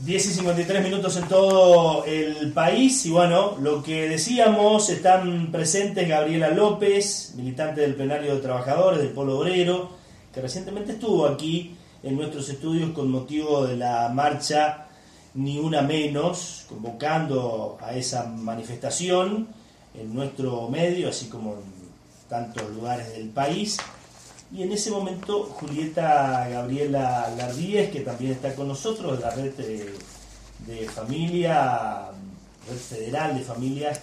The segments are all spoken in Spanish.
10:53 en todo el país y bueno, lo que decíamos, están presentes Gabriela López, militante del Plenario de Trabajadores del Polo Obrero, que recientemente estuvo aquí en nuestros estudios con motivo de la marcha Ni Una Menos, convocando a esa manifestación en nuestro medio, así como en tantos lugares del país. Y en ese momento Julieta Gabriela Lardíez, que también está con nosotros, de la red de familia, red federal de familias,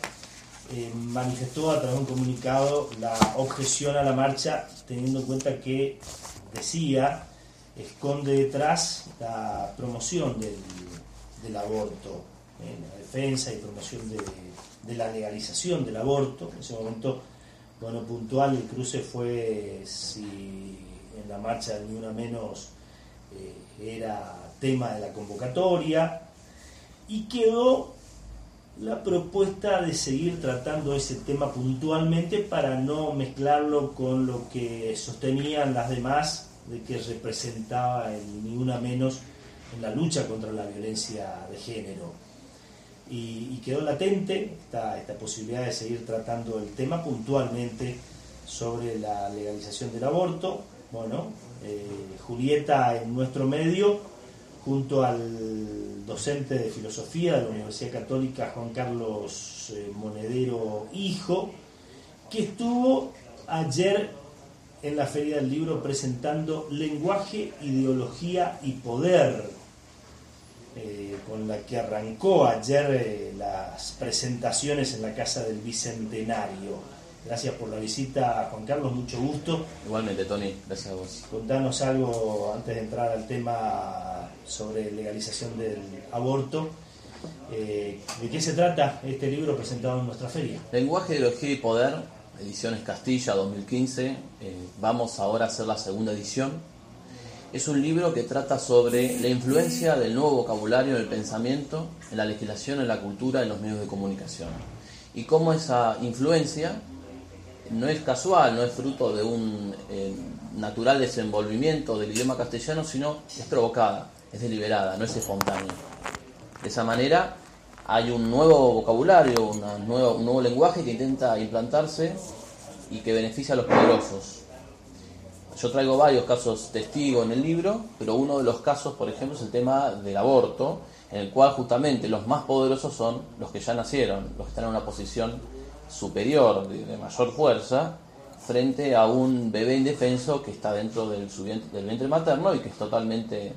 manifestó a través de un comunicado la objeción a la marcha, teniendo en cuenta que, decía, esconde detrás la promoción del aborto, la defensa y promoción de la legalización del aborto. En ese momento, bueno, puntual, el cruce fue si en la marcha Ni Una Menos era tema de la convocatoria, y quedó la propuesta de seguir tratando ese tema puntualmente para no mezclarlo con lo que sostenían las demás de que representaba el Ni Una Menos en la lucha contra la violencia de género. Y quedó latente esta posibilidad de seguir tratando el tema puntualmente sobre la legalización del aborto. Bueno, Julieta en nuestro medio, junto al docente de filosofía de la Universidad Católica Juan Carlos Monedero Hijo, que estuvo ayer en la Feria del Libro presentando Lenguaje, Ideología y Poder, con la que arrancó ayer las presentaciones en la Casa del Bicentenario. Gracias por la visita, Juan Carlos, mucho gusto. Igualmente, Tony, gracias a vos. Contanos algo antes de entrar al tema sobre legalización del aborto. ¿De qué se trata este libro presentado en nuestra feria? Lenguaje, Ideología y Poder, Ediciones Castilla 2015. Vamos ahora a hacer la segunda edición. Es un libro que trata sobre la influencia del nuevo vocabulario en el pensamiento, en la legislación, en la cultura, en los medios de comunicación. Y cómo esa influencia no es casual, no es fruto de un natural desenvolvimiento del idioma castellano, sino es provocada, es deliberada, no es espontánea. De esa manera hay un nuevo vocabulario, un nuevo lenguaje que intenta implantarse y que beneficia a los poderosos. Yo traigo varios casos testigos en el libro, pero uno de los casos, por ejemplo, es el tema del aborto, en el cual justamente los más poderosos son los que ya nacieron, los que están en una posición superior, de mayor fuerza, frente a un bebé indefenso que está dentro del vientre materno y que es totalmente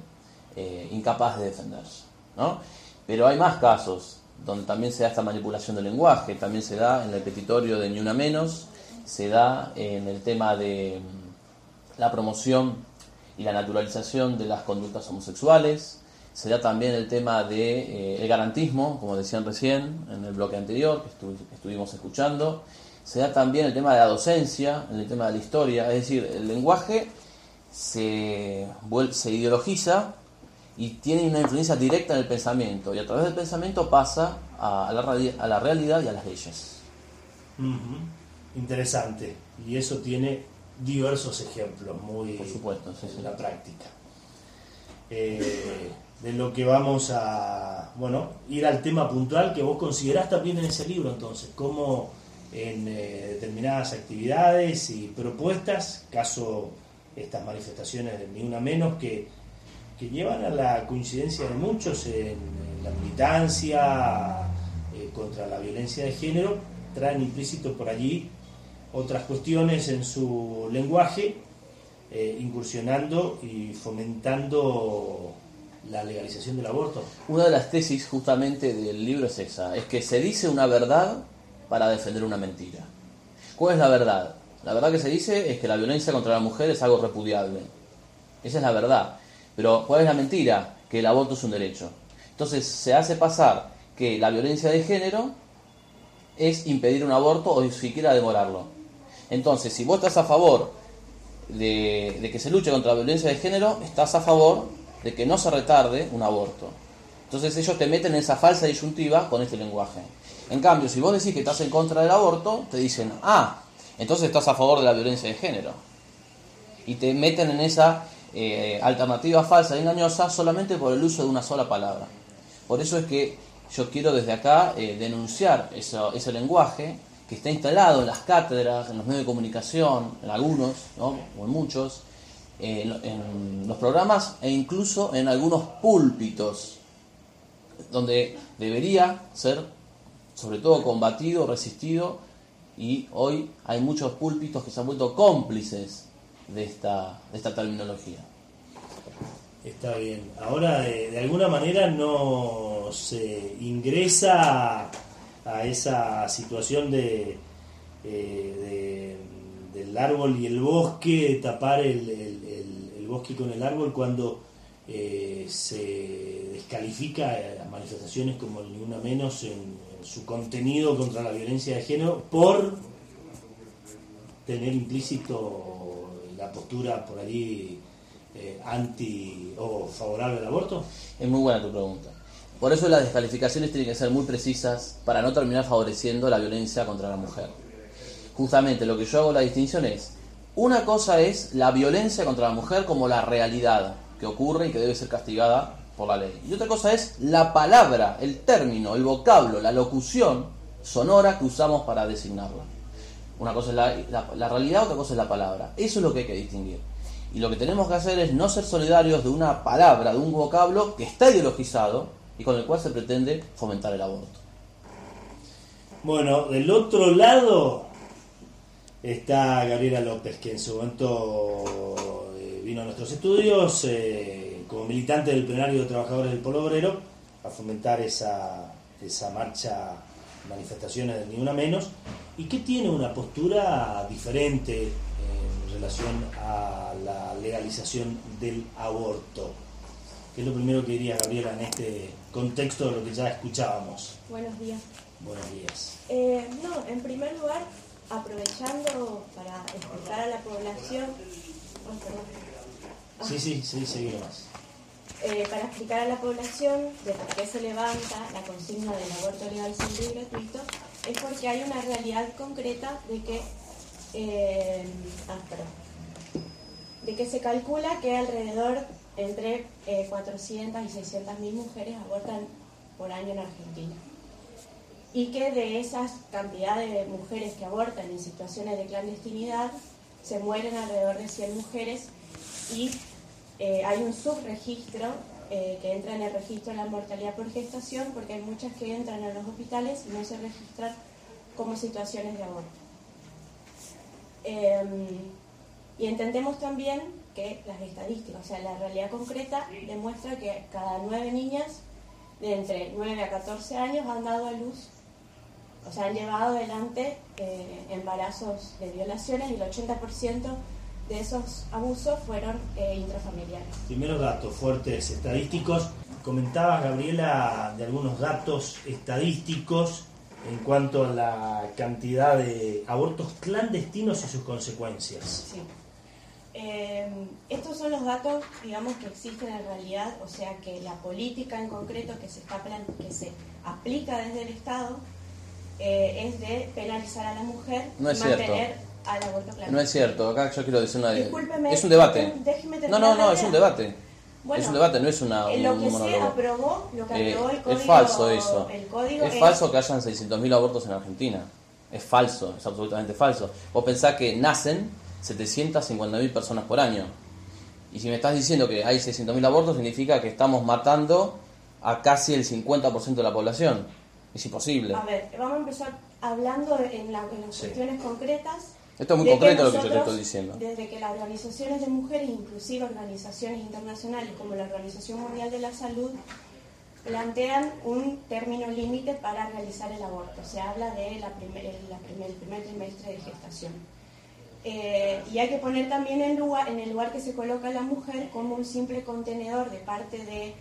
incapaz de defenderse, ¿no? Pero hay más casos donde también se da esta manipulación del lenguaje, también se da en el petitorio de Ni Una Menos, se da en el tema de la promoción y la naturalización de las conductas homosexuales, se da también el tema de el garantismo, como decían recién en el bloque anterior que estuvimos escuchando, se da también el tema de la docencia, en el tema de la historia, es decir, el lenguaje se ideologiza y tiene una influencia directa en el pensamiento, y a través del pensamiento pasa a la realidad y a las leyes. Interesante, y eso tiene diversos ejemplos muy por supuesto, sí, en la práctica. De lo que vamos a ir al tema puntual que vos considerás también en ese libro, entonces, cómo en determinadas actividades y propuestas, caso estas manifestaciones de Ni Una Menos, que llevan a la coincidencia de muchos en la militancia contra la violencia de género, traen implícito por allí otras cuestiones en su lenguaje, incursionando y fomentando la legalización del aborto. Una de las tesis justamente del libro es esa, es que se dice una verdad para defender una mentira. ¿Cuál es la verdad? La verdad que se dice es que la violencia contra la mujer es algo repudiable. Esa es la verdad. Pero ¿cuál es la mentira? Que el aborto es un derecho. Entonces se hace pasar que la violencia de género es impedir un aborto o siquiera demorarlo. Entonces, si vos estás a favor de que se luche contra la violencia de género, estás a favor de que no se retarde un aborto. Entonces ellos te meten en esa falsa disyuntiva con este lenguaje. En cambio, si vos decís que estás en contra del aborto, te dicen, entonces estás a favor de la violencia de género. Y te meten en esa alternativa falsa y engañosa solamente por el uso de una sola palabra. Por eso es que yo quiero desde acá denunciar ese lenguaje que está instalado en las cátedras, en los medios de comunicación, en algunos, ¿no? O en muchos, en los programas e incluso en algunos púlpitos, donde debería ser sobre todo combatido, resistido, y hoy hay muchos púlpitos que se han vuelto cómplices de esta terminología. Está bien. Ahora, de alguna manera no se ingresa a esa situación del árbol y el bosque, de tapar el bosque con el árbol cuando se descalifica las manifestaciones como Ni Una Menos en su contenido contra la violencia de género por tener implícito la postura por allí anti o favorable al aborto. Es muy buena tu pregunta. Por eso las descalificaciones tienen que ser muy precisas para no terminar favoreciendo la violencia contra la mujer. Justamente lo que yo hago la distinción es, una cosa es la violencia contra la mujer como la realidad que ocurre y que debe ser castigada por la ley. Y otra cosa es la palabra, el término, el vocablo, la locución sonora que usamos para designarla. Una cosa es la realidad, otra cosa es la palabra. Eso es lo que hay que distinguir. Y lo que tenemos que hacer es no ser solidarios de una palabra, de un vocablo que está ideologizado y con el cual se pretende fomentar el aborto. Bueno, del otro lado está Gabriela López, que en su momento vino a nuestros estudios como militante del plenario de trabajadores del Polo Obrero a fomentar esa marcha, manifestaciones de Ni Una Menos, y que tiene una postura diferente en relación a la legalización del aborto. ¿Qué es lo primero que diría Gabriela en este contexto de lo que ya escuchábamos? Buenos días. Buenos días. En primer lugar, aprovechando para explicar a la población... Sí, seguimos más. Para explicar a la población de por qué se levanta la consigna del aborto legal, seguro y gratuito, es porque hay una realidad concreta de que se calcula que alrededor entre 400 y 600 mil mujeres abortan por año en Argentina. Y que de esas cantidades de mujeres que abortan en situaciones de clandestinidad, se mueren alrededor de 100 mujeres y hay un subregistro que entra en el registro de la mortalidad por gestación, porque hay muchas que entran a los hospitales y no se registran como situaciones de aborto. Y entendemos también que las estadísticas, o sea, la realidad concreta demuestra que cada 9 niñas de entre 9 a 14 años han dado a luz, o sea, han llevado adelante embarazos de violaciones, y el 80% de esos abusos fueron intrafamiliares. Primeros datos fuertes estadísticos. Comentabas, Gabriela, de algunos datos estadísticos en cuanto a la cantidad de abortos clandestinos y sus consecuencias. Sí. Estos son los datos, digamos, que existen en realidad, o sea que la política en concreto que se aplica desde el Estado es de penalizar a la mujer y mantener al aborto clandestino. No es cierto, acá yo quiero decir una... Discúlpeme, es un debate. Déjeme terminar. No, es un debate. Bueno, es un debate, no es un lo que monólogo. se aprobó, lo que aprobó el código... Es falso eso. El código es falso que hayan 600.000 abortos en Argentina. Es falso, es absolutamente falso. Vos pensás que nacen 750.000 personas por año. Y si me estás diciendo que hay 600.000 abortos, significa que estamos matando a casi el 50% de la población. Es imposible. A ver, vamos a empezar hablando en las cuestiones concretas. Esto es muy concreto lo que yo te estoy diciendo. Desde que las organizaciones de mujeres, inclusive organizaciones internacionales como la Organización Mundial de la Salud, plantean un término límite para realizar el aborto. Se habla de el primer trimestre de gestación. Y hay que poner también en el lugar que se coloca a la mujer como un simple contenedor de parte de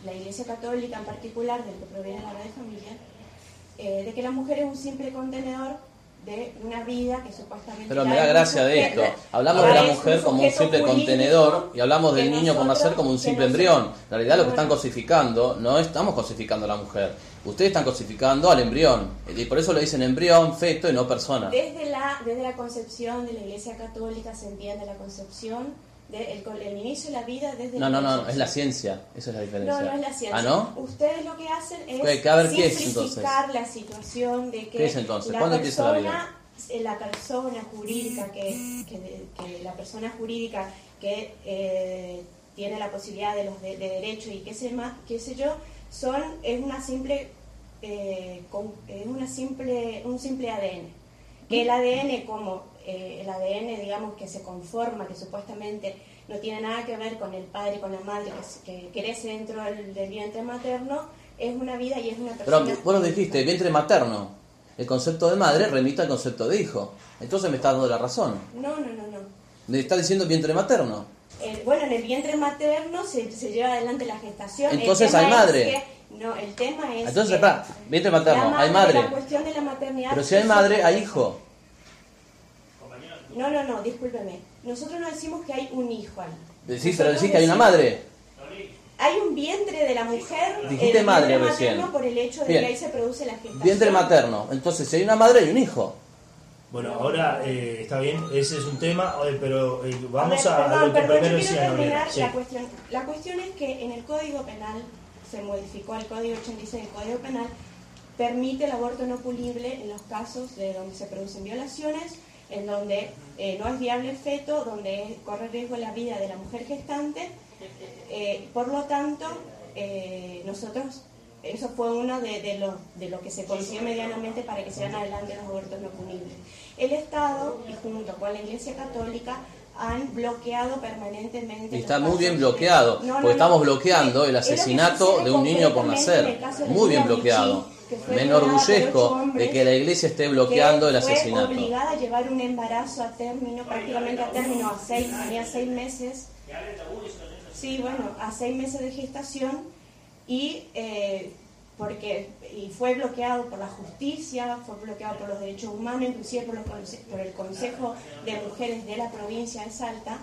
la Iglesia Católica en particular, del que proviene la Red Familiar, de que la mujer es un simple contenedor de una vida que supuestamente... Pero me da gracia de esto. Hablamos de la mujer como un simple contenedor y hablamos del niño por nacer como un simple embrión. En realidad lo que están cosificando, no estamos cosificando a la mujer. Ustedes están cosificando al embrión. Y por eso le dicen embrión, feto y no persona. Desde la concepción de la Iglesia Católica se entiende la concepción el inicio de la vida desde No, es la ciencia, esa es la diferencia. No es la ciencia. ¿Ah, no? Ustedes lo que hacen es A ver, ¿qué es entonces? simplificar la situación de que ¿Qué es entonces? ¿Cuándo empieza la vida? La persona jurídica la persona jurídica que tiene la posibilidad de los de derecho y qué sé yo, es un simple ADN. Que el ADN el ADN, digamos, que se conforma, que supuestamente no tiene nada que ver con el padre y con la madre que crece dentro del vientre materno, es una vida y es una persona. Pero vos lo dijiste, vientre materno. El concepto de madre remite al concepto de hijo. Entonces me estás dando la razón. No. Me estás diciendo vientre materno. Bueno, en el vientre materno se lleva adelante la gestación. Entonces hay madre. El tema es. Entonces, vientre materno, hay madre. La cuestión de la maternidad. Pero si hay madre, hay hijo. No, discúlpeme. Nosotros no decimos que hay un hijo ahí. Sí, pero decís que hay una madre. Hay un vientre de la mujer. Dijiste madre recién. Por el hecho de que ahí se produce la gestación. Vientre materno. Entonces, si hay una madre, hay un hijo. Bueno, ahora está bien, ese es un tema, pero vamos a lo que primero decía Gabriela. Sí. La cuestión es que en el Código Penal, se modificó el Código 86 del Código Penal, permite el aborto no punible en los casos de donde se producen violaciones, en donde no es viable el feto, donde corre riesgo la vida de la mujer gestante. Por lo tanto, nosotros, eso fue uno de lo que se consiguió medianamente para que se den adelante los abortos no punibles. El Estado, y junto con la Iglesia Católica, han bloqueado permanentemente. Y está muy bien bloqueado, porque estamos bloqueando el asesinato de un niño por nacer. Muy bien bloqueado. Me enorgullezco de que la Iglesia esté bloqueando el asesinato. Fue obligada a llevar un embarazo a término, prácticamente a término, tenía 6 meses. Sí, bueno, a 6 meses de gestación y fue bloqueado por la justicia, fue bloqueado por los derechos humanos, inclusive por el Consejo de Mujeres de la provincia de Salta,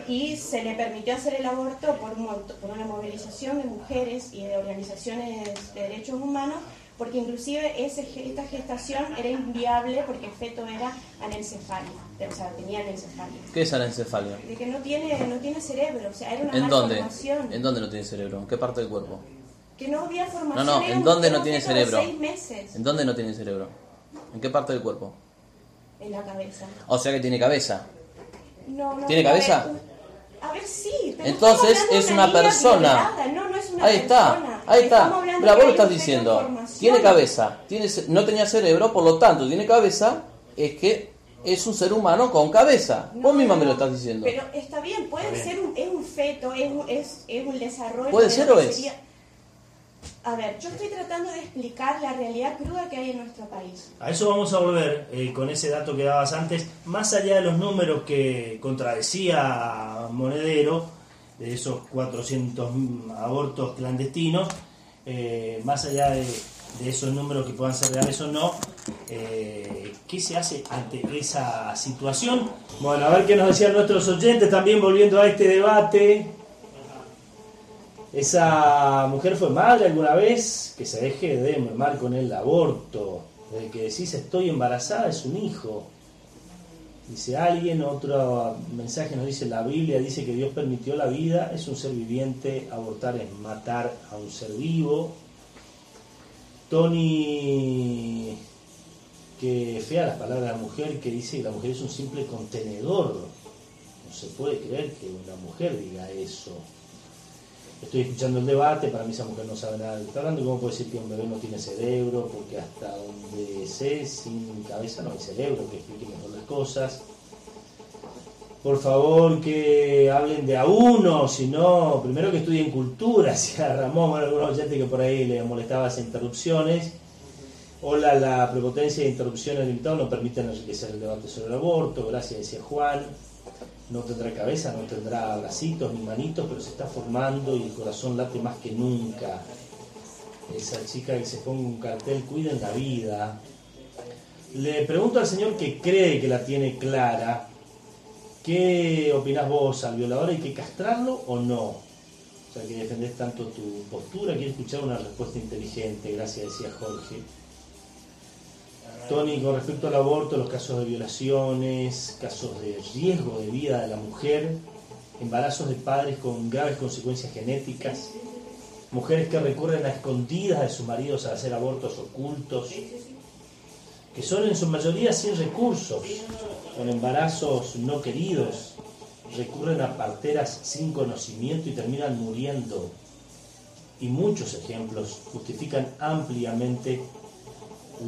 y se le permitió hacer el aborto por una movilización de mujeres y de organizaciones de derechos humanos, porque inclusive esta gestación era inviable porque el feto era anencefalia, o sea, tenía anencefalia. ¿Qué es anencefalia? De que no tiene cerebro, o sea, era una ¿En dónde? malformación. ¿En dónde no tiene cerebro? ¿En qué parte del cuerpo? Que no había formación. No, ¿en dónde no tiene feto de cerebro? 6 meses. ¿En dónde no tiene cerebro? ¿En qué parte del cuerpo? En la cabeza. O sea que tiene cabeza. No. ¿Tiene cabeza? A ver, sí. Pero entonces es una persona. No es una Ahí persona. está. Mira, vos lo estás hay un diciendo. feto en formación. Tiene cabeza. No tenía cerebro, por lo tanto, tiene cabeza. Es que es un ser humano con cabeza. Vos misma me lo estás diciendo. Pero está bien, puede ser es un feto, es un desarrollo. ¿Puede ser o es? A ver, yo estoy tratando de explicar la realidad cruda que hay en nuestro país. A eso vamos a volver con ese dato que dabas antes. Más allá de los números que contradecía Monedero, de esos 400 abortos clandestinos, más allá de esos números que puedan ser reales o no, ¿qué se hace ante esa situación? Bueno, a ver qué nos decían nuestros oyentes, también volviendo a este debate. ¿Esa mujer fue madre alguna vez? Que se deje de mermar con el aborto. Desde que decís estoy embarazada es un hijo. Dice alguien, otro mensaje nos dice la Biblia, dice que Dios permitió la vida, es un ser viviente, abortar es matar a un ser vivo. Tony, que fea las palabras de la mujer, que dice que la mujer es un simple contenedor. No se puede creer que una mujer diga eso. Estoy escuchando el debate, para mí esa mujer no sabe nada de lo que está hablando. ¿Cómo puede decir que un bebé no tiene cerebro? Porque hasta donde sé, sin cabeza no hay cerebro, que explique mejor las cosas. Por favor, que hablen de a uno, si no, primero que estudien cultura, si a Ramón, bueno, algunos oyentes que por ahí le molestaba las interrupciones. Hola, la prepotencia de interrupciones del invitado no permiten enriquecer el debate sobre el aborto, gracias, decía Juan. No tendrá cabeza, no tendrá bracitos ni manitos, pero se está formando y el corazón late más que nunca. Esa chica que se ponga un cartel, cuiden la vida. Le pregunto al señor que cree que la tiene clara, ¿qué opinás vos al violador? ¿Hay que castrarlo o no? O sea, que defendés tanto tu postura, quiero escuchar una respuesta inteligente, gracias, decía Jorge. Tony, con respecto al aborto, los casos de violaciones, casos de riesgo de vida de la mujer, embarazos de padres con graves consecuencias genéticas, mujeres que recurren a escondidas de sus maridos a hacer abortos ocultos, que son en su mayoría sin recursos, con embarazos no queridos, recurren a parteras sin conocimiento y terminan muriendo. Y muchos ejemplos justifican ampliamente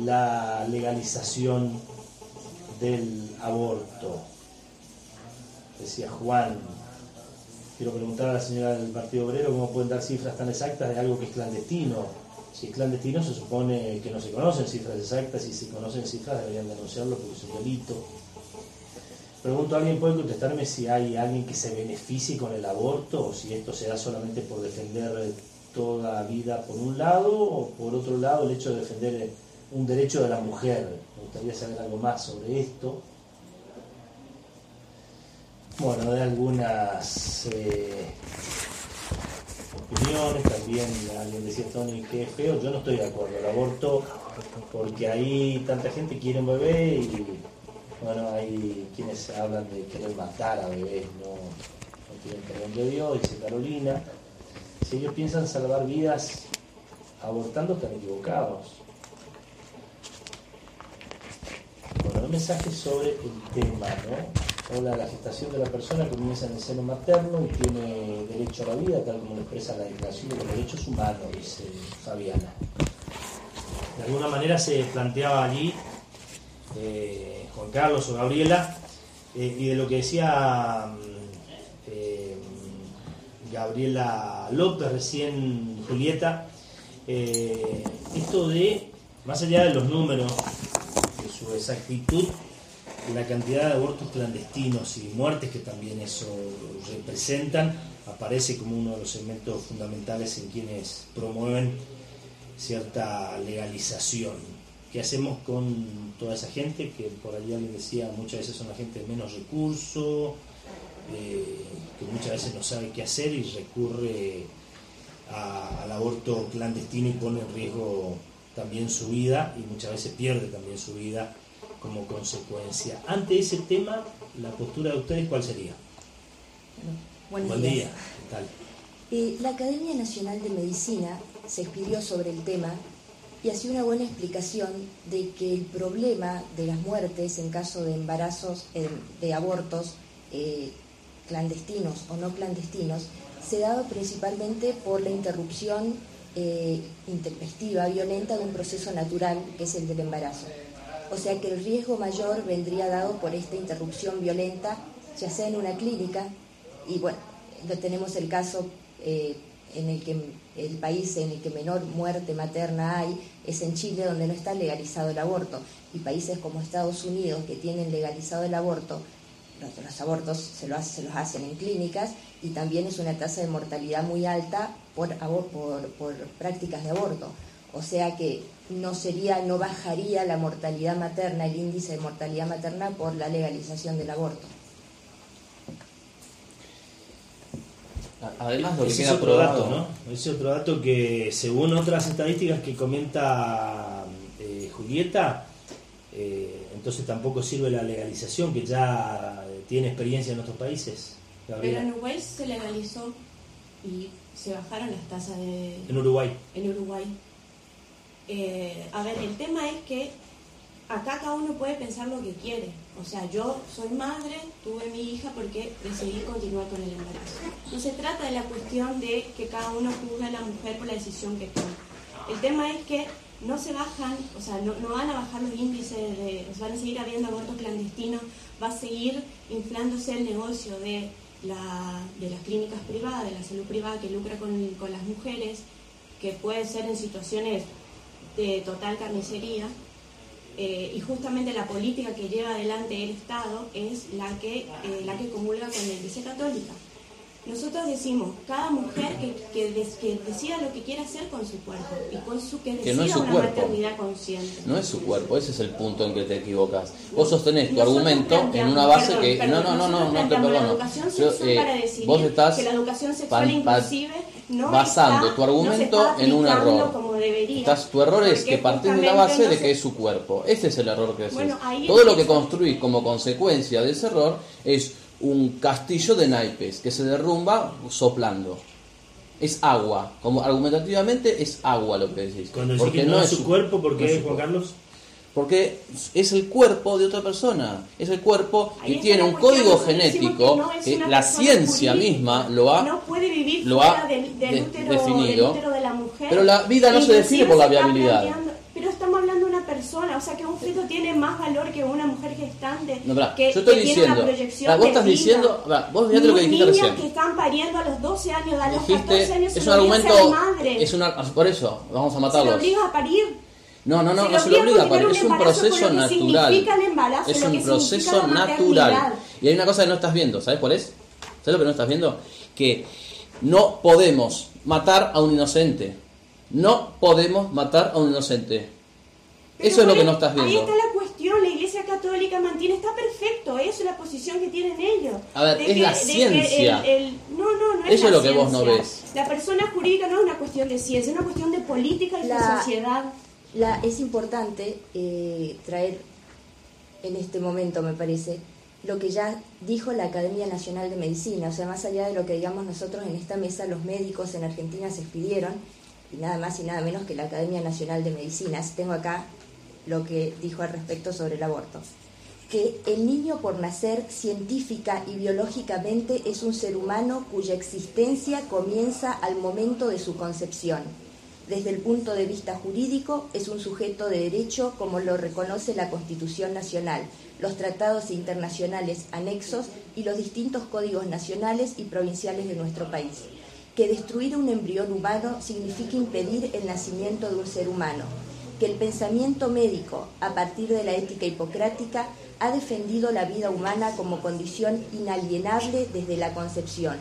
la legalización del aborto. Decía Juan, quiero preguntar a la señora del Partido Obrero cómo pueden dar cifras tan exactas de algo que es clandestino. Si es clandestino se supone que no se conocen cifras exactas, y si se conocen cifras deberían denunciarlo porque es un delito. Pregunto, ¿alguien puede contestarme si hay alguien que se beneficie con el aborto o si esto se da solamente por defender toda vida por un lado o por otro lado el hecho de defender un derecho de la mujer? Me gustaría saber algo más sobre esto. Bueno, de algunas opiniones, también alguien decía, Tony, que feo, yo no estoy de acuerdo, el aborto, porque ahí tanta gente quiere un bebé y bueno, hay quienes hablan de querer matar a bebés, no tienen perdón de Dios, dice Carolina. Si ellos piensan salvar vidas abortando, están equivocados. Bueno, un mensaje sobre el tema, ¿no? Hola, la gestación de la persona comienza en el seno materno y tiene derecho a la vida, tal como lo expresa la Declaración de los Derechos Humanos, dice Fabiana. De alguna manera se planteaba allí Juan Carlos o Gabriela, y de lo que decía Gabriela López recién, Julieta, esto de, más allá de los números, de su exactitud, la cantidad de abortos clandestinos y muertes que también eso representan, aparece como uno de los elementos fundamentales en quienes promueven cierta legalización. ¿Qué hacemos con toda esa gente que por allí alguien decía muchas veces son la gente de menos recursos, que muchas veces no sabe qué hacer y recurre al aborto clandestino y pone en riesgo también su vida y muchas veces pierde también su vida como consecuencia? Ante ese tema, la postura de ustedes, ¿cuál sería? Buen día. ¿Qué tal? La Academia Nacional de Medicina se expidió sobre el tema y hacía una buena explicación de que el problema de las muertes en caso de embarazos, de abortos clandestinos o no clandestinos, se daba principalmente por la interrupción intempestiva, violenta de un proceso natural que es el del embarazo. O sea que el riesgo mayor vendría dado por esta interrupción violenta, ya sea en una clínica, y bueno, tenemos el caso en el que el país en el que menor muerte materna hay es en Chile, donde no está legalizado el aborto, y países como Estados Unidos, que tienen legalizado el aborto, los abortos se los hacen en clínicas, y también es una tasa de mortalidad muy alta por prácticas de aborto. O sea que no bajaría la mortalidad materna, el índice de mortalidad materna por la legalización del aborto. Además, lo que ese queda es otro probado, dato, ¿no? Ese otro dato que, según otras estadísticas que comenta Julieta, entonces tampoco sirve la legalización, que ya tiene experiencia en otros países. Gabriela. Pero en Uruguay se legalizó y se bajaron las tasas de... En Uruguay. En Uruguay. A ver, el tema es que acá cada uno puede pensar lo que quiere. O sea, yo soy madre, tuve mi hija porque decidí continuar con el embarazo. No se trata de la cuestión de que cada uno juzgue a la mujer por la decisión que tome. El tema es que no se bajan, o sea, no van a bajar los índices, van a seguir habiendo abortos clandestinos, va a seguir inflándose el negocio de las clínicas privadas, de la salud privada que lucra con las mujeres, que puede ser en situaciones de total carnicería. Y justamente la política que lleva adelante el Estado es la que comulga con la Iglesia Católica. Nosotros decimos, cada mujer que decida lo que quiera hacer con su cuerpo y con que decida no es su una cuerpo. maternidad consciente. No es su cuerpo, ese es el punto en que te equivocas. Vos sostenés tu Nosotros argumento en planteamos- una base perdón, no te planteamos perdono. la educación sexual para decidir vos estás que la educación sexual inclusive basando tu argumento en un error. Como debería, Tu error es que partís de la base de que es su cuerpo. Ese es el error que haces. Todo lo que construís como consecuencia de ese error es un castillo de naipes que se derrumba soplando. Es agua, como argumentativamente es agua lo que decís. Cuando decís que no es su cuerpo, ¿por qué, Juan Carlos? Porque es el cuerpo de otra persona, es el cuerpo que tiene un código genético que la ciencia misma lo ha definido, del útero de la mujer, pero la vida no se define por la viabilidad. Pero estamos hablando de una persona, o sea que un feto tiene más valor que una mujer gestante. No, que, yo estoy que diciendo, tiene una proyección vos estás de vida. diciendo, vos fíjate lo que dijiste niñas recién. que están pariendo a los 12 años, a los Dijiste, 14 años, es se un lo obliga a ser argumento, madre. por eso, vamos a Se matarlos. lo obliga a parir. No se lo obliga a parir, es un proceso natural. Significa el embarazo, Es lo un que proceso significa la natural. maternidad. Y hay una cosa que no estás viendo, ¿sabes cuál es? ¿Sabes lo que no estás viendo? Que no podemos matar a un inocente. No podemos matar a un inocente. Pero eso es lo que no estás viendo. Ahí está la cuestión, la Iglesia Católica mantiene, está perfecto, eso es la posición que tienen ellos. A ver, es la ciencia. No es eso es la lo que vos ciencia. no ves. La persona jurídica no es una cuestión de ciencia, es una cuestión de política y de sociedad. Es importante traer en este momento, me parece, lo que ya dijo la Academia Nacional de Medicina, o sea, más allá de lo que digamos nosotros en esta mesa, los médicos en Argentina se expidieron, y nada más y nada menos que la Academia Nacional de Medicinas. Tengo acá lo que dijo al respecto sobre el aborto. Que el niño por nacer científica y biológicamente es un ser humano cuya existencia comienza al momento de su concepción. Desde el punto de vista jurídico, es un sujeto de derecho como lo reconoce la Constitución Nacional, los tratados internacionales anexos y los distintos códigos nacionales y provinciales de nuestro país. Que destruir un embrión humano significa impedir el nacimiento de un ser humano. Que el pensamiento médico, a partir de la ética hipocrática, ha defendido la vida humana como condición inalienable desde la concepción,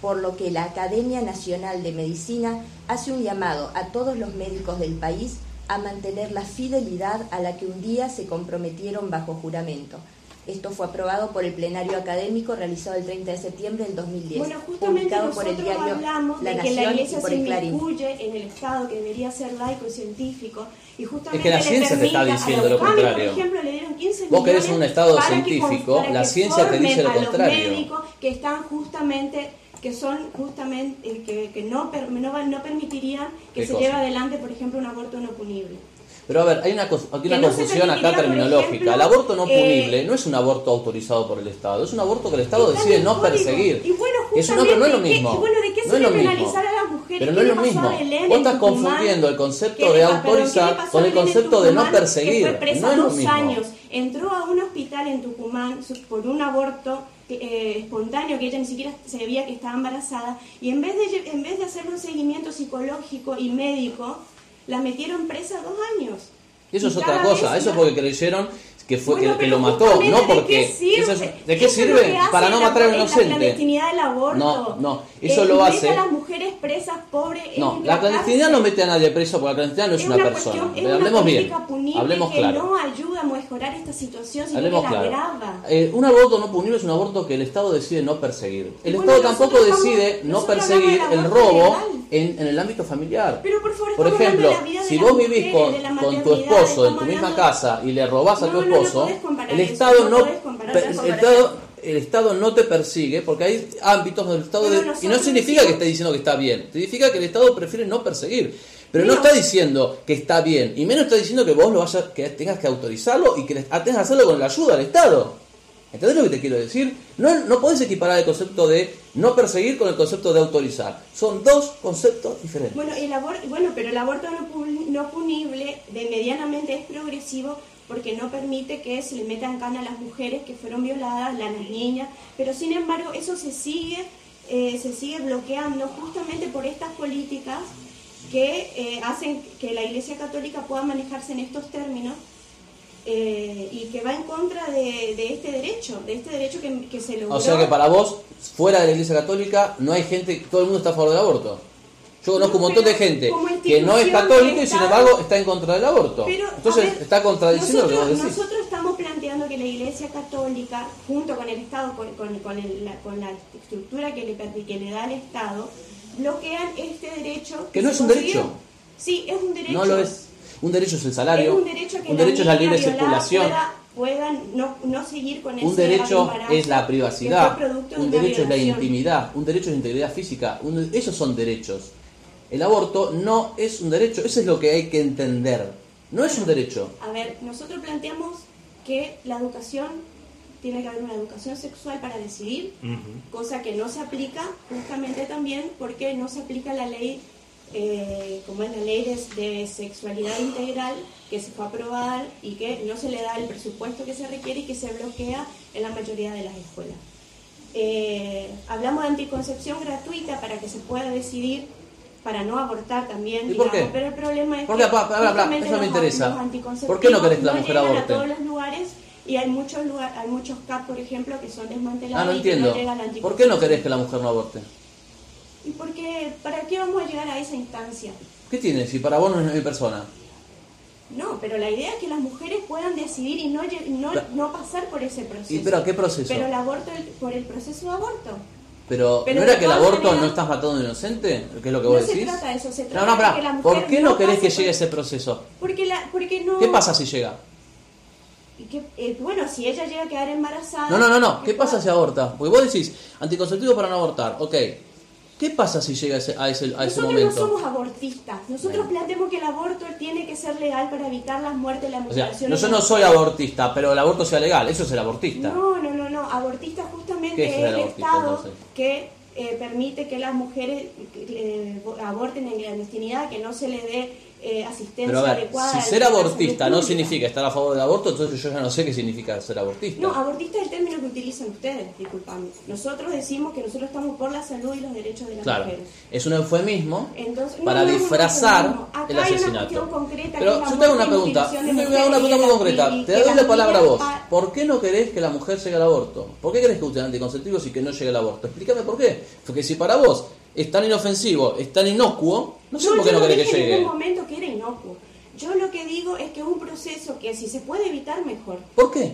por lo que la Academia Nacional de Medicina hace un llamado a todos los médicos del país a mantener la fidelidad a la que un día se comprometieron bajo juramento. Esto fue aprobado por el plenario académico realizado el 30 de septiembre del 2010, bueno, justamente publicado por el diario hablamos La de que Nación la Iglesia y por se el Clarín. inmiscuye en el Estado, que debería ser laico y científico, y justamente es que la ciencia te está diciendo lo contrario. Por ejemplo, le dieron 15 vos querés un Estado para científico, para la que ciencia te dice lo formen a contrario. los médicos que están justamente que no permitirían que se lleve adelante, por ejemplo, un aborto no punible. Pero a ver, hay una confusión acá terminológica. Ejemplo, el aborto no punible no es un aborto autorizado por el Estado, es un aborto que el Estado decide no perseguir. Y bueno, eso no es lo mismo. Y bueno, ¿de qué no se le es lo penalizar mismo. a las mujeres? Pero no es lo mismo. Vos estás confundiendo el concepto de autorizar con el concepto de no perseguir. Que fue presa no es lo 2 mismo. años, entró a un hospital en Tucumán por un aborto espontáneo, que ella ni siquiera sabía que estaba embarazada, y en vez de hacerle un seguimiento psicológico y médico, la metieron presa 2 años. Y eso es Y otra cada cosa, vez eso porque creyeron que fue bueno, que lo pero mató, justamente, no porque ¿de qué eso es lo sirve? que hace Para no matar a un la inocente. clandestinidad del aborto. No, eso lo hace. A las mujeres presas pobres. No, la clandestinidad no mete a nadie preso porque la clandestinidad no es una persona. Es una Hablemos bien. política punible Hablemos que claro. no ayuda a mejorar esta situación, sino Hablemos que la claro. agrava. Un aborto no punible es un aborto que el Estado decide no perseguir. El Bueno, Estado tampoco nosotros decide no nosotros perseguir hablamos el del aborto robo legal. en el ámbito familiar. Pero por favor, Por estamos ejemplo, hablando de la vida de si las vos mujeres, vivís de la con tu maternidad, esposo en estamos tu misma hablando- casa y le robás a tu No esposo, podés comparar el eso, Estado no podés comparar eso. el Estado no te persigue porque hay ámbitos donde el Estado Pero y no nosotros significa que decimos- esté diciendo que está bien, significa que el Estado prefiere no perseguir. Pero no Mira, está diciendo que está bien, y menos está diciendo que vos que tengas que autorizarlo y que tengas que hacerlo con la ayuda del Estado. ¿Entendés lo que te quiero decir? No podés equiparar el concepto de no perseguir con el concepto de autorizar. Son dos conceptos diferentes. Bueno, pero el aborto no punible de medianamente es progresivo porque no permite que se le metan cana a las mujeres que fueron violadas, a las niñas, pero sin embargo eso se sigue bloqueando justamente por estas políticas que hacen que la Iglesia Católica pueda manejarse en estos términos y que va en contra de este derecho que se logró. O sea que para vos, fuera de la Iglesia Católica, no hay gente, todo el mundo está a favor del aborto. Yo conozco un montón de gente que no es católica y sin embargo está en contra del aborto. Pero, entonces a ver, está contradiciendo lo que vos decís. Nosotros estamos planteando que la Iglesia Católica, junto con el Estado, con la estructura que le da el Estado, bloquean este derecho. Que no se es un consiguió. derecho. Sí, es un derecho. No lo es. Un derecho es el salario. Es un derecho que un derecho es la libre niña violada circulación. pueda no seguir con ese Un derecho embarazo es la que privacidad. fue producto de Un una derecho es la violación. intimidad. Un derecho es la integridad física. Esos son derechos. El aborto no es un derecho. Eso es lo que hay que entender. No es un derecho. A ver, nosotros planteamos que la educación, tiene que haber una educación sexual para decidir, cosa que no se aplica justamente también porque no se aplica la ley, como es la ley de sexualidad integral, que se fue a aprobar y que no se le da el presupuesto que se requiere y que se bloquea en la mayoría de las escuelas. Hablamos de anticoncepción gratuita para que se pueda decidir, para no abortar también, ¿Y por qué? pero el problema es ¿Por qué? justamente Eso me interesa. los anticonceptivos ¿Por qué no querés que la no mujer llegan aborte? a todos los lugares y hay muchos CAP, por ejemplo, que son desmantelados No y entiendo. que no llega la anticoncepción. ¿Por qué no querés que la mujer no aborte? ¿Y por qué? ¿Para qué vamos a llegar a esa instancia? ¿Qué tiene? Si para vos no es mi persona. No, pero la idea es que las mujeres puedan decidir y no pasar por ese proceso. ¿Y pero qué proceso? Pero el aborto, por el proceso de aborto. Pero Pero ¿no de era que el todas aborto maneras- no estás matando a un inocente? ¿Qué es lo que No vos se decís? trata de eso, se No, trata no, de pará. que la mujer ¿Por qué no querés pase que por- llegue ese proceso? Porque no... ¿Qué pasa si llega? Y bueno, si ella llega a quedar embarazada... No. ¿Qué pasa si aborta? Porque vos decís, anticonceptivo para no abortar. Ok. ¿Qué pasa si llega a ese Nosotros momento? no somos abortistas. Nosotros planteamos que el aborto tiene que ser legal para evitar las muertes, las O sea, mutilaciones. yo no soy abortista, pero el aborto sea legal. Eso es el abortista. No. Abortista justamente ¿Qué es es el el abortista, Estado entonces? que permite que las mujeres aborten en clandestinidad, que no se le dé asistencia Pero a ver, adecuada. si a ser la salud abortista no pública. significa estar a favor del aborto, entonces yo ya no sé qué significa ser abortista. No, abortista es el término que utilizan ustedes, disculpame. Nosotros decimos que nosotros estamos por la salud y los derechos de las Claro, mujeres. es un eufemismo Entonces, para no es un disfrazar eufemismo. Acá el hay una asesinato. cuestión concreta Pero que es yo la te hago una muerte y pregunta, mutilación de me hago una mujeres pregunta muy y concreta. y Te que doy la las palabra a niñas vos. ¿Por qué no querés que la mujer llegue al aborto? ¿Por qué querés que use anticonceptivos y que no llegue al aborto? Explícame por qué. Porque si para vos es tan inofensivo, es tan inocuo, no sé por qué no querés que dije en llegue. ningún momento que era inocuo. Yo lo que digo es que es un proceso que si se puede evitar, mejor. ¿Por qué?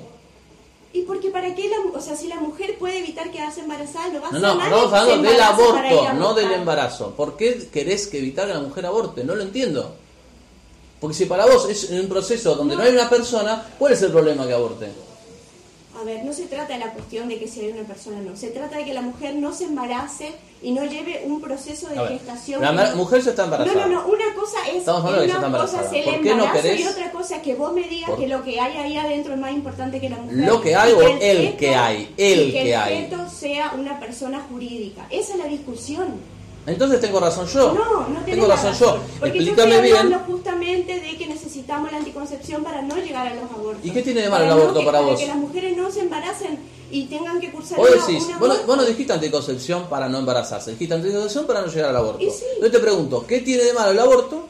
Y porque para qué si la mujer puede evitar quedarse embarazada, lo va a hacer. No, nadie estamos se hablando del embaraza para ir aborto, a no del abortar. embarazo. ¿Por qué querés que evitar que la mujer aborte? No lo entiendo. Porque si para vos es un proceso donde no hay una persona, ¿cuál es el problema que aborte? A ver, no se trata de la cuestión de que si hay una persona o no. Se trata de que la mujer no se embarace y no lleve un proceso de A ver, gestación. la mujer ya está embarazada. No. Una cosa es, Estamos hablando de que ya está una cosa embarazada. es el ¿Por qué no embarazo querés? y otra cosa es que vos me digas Por- que lo que hay ahí adentro es más importante que la mujer. ¿Lo que hay Y o el feto- que hay? y El que que el hay. feto sea una persona jurídica. Esa es la discusión. Entonces tengo razón yo. No tenés tengo la razón yo. Porque Explícame yo estoy bien. hablando justamente de que necesitamos la anticoncepción para no llegar a los abortos. ¿Y qué tiene de malo el Para no aborto que- para vos? que las mujeres no se embaracen y tengan que cursar Vos una decís, vos no dijiste anticoncepción para no embarazarse, dijiste anticoncepción para no llegar al aborto. Y sí. Yo te pregunto, ¿qué tiene de malo el aborto?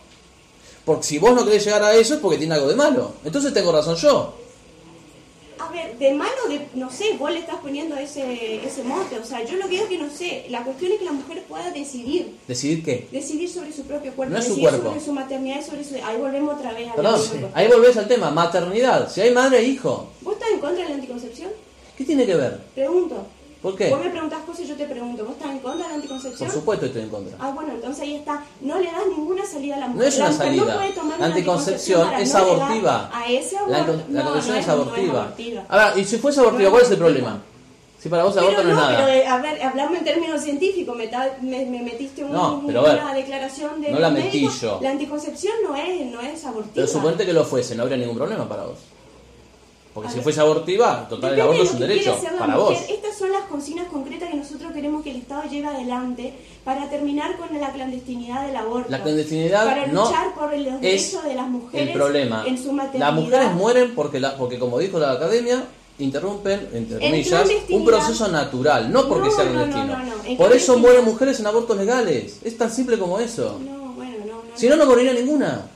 Porque si vos no querés llegar a eso es porque tiene algo de malo. Entonces tengo razón yo. A ver, de malo, no sé, vos le estás poniendo ese mote. O sea, yo lo que digo es que no sé. La cuestión es que la mujer pueda decidir. ¿Decidir qué? Decidir sobre su propio cuerpo. No es su decidir cuerpo. sobre su maternidad y sobre su... Ahí volvemos otra vez a Perdón, la misma. ahí volvés al tema, maternidad. Si hay madre e hijo, ¿Vos estás en contra de la anticoncepción? ¿qué tiene que ver? Pregunto. ¿Por qué? Vos me preguntás cosas y yo te pregunto. ¿Vos estás en contra de la anticoncepción? Por supuesto estoy en contra. Ah, bueno, entonces ahí está. No le das ninguna salida a la mujer. No es una La mujer salida. no puede tomar La una anticoncepción para es no llegar abortiva. A ese La aborto. anticoncepción es no abortiva. abortiva. A ver, y si fuese abortiva, No es ¿cuál es el abortiva. problema? Si para vos el aborto no es nada. Pero, a ver, hablamos en términos científicos. Me metiste No, pero a ver, una declaración de no la los metí médicos. yo. La anticoncepción no es abortiva. Pero suponete que lo fuese, no habría ningún problema para vos. Porque A si ver. fuese abortiva, total, el Depende aborto de es lo un que quiere derecho hacer la para mujer. vos. Estas son las consignas concretas que nosotros queremos que el Estado lleve adelante para terminar con la clandestinidad del aborto. La clandestinidad para no luchar por los es derechos de las mujeres el problema. en su maternidad. Las mujeres mueren porque como dijo la academia, interrumpen, entre comillas, clandestinidad. un proceso natural, no porque No, sea no, clandestino. no. En Por eso clandestinidad. mueren mujeres en abortos legales. Es tan simple como eso. No, bueno, no. Si no, no moriría ninguna.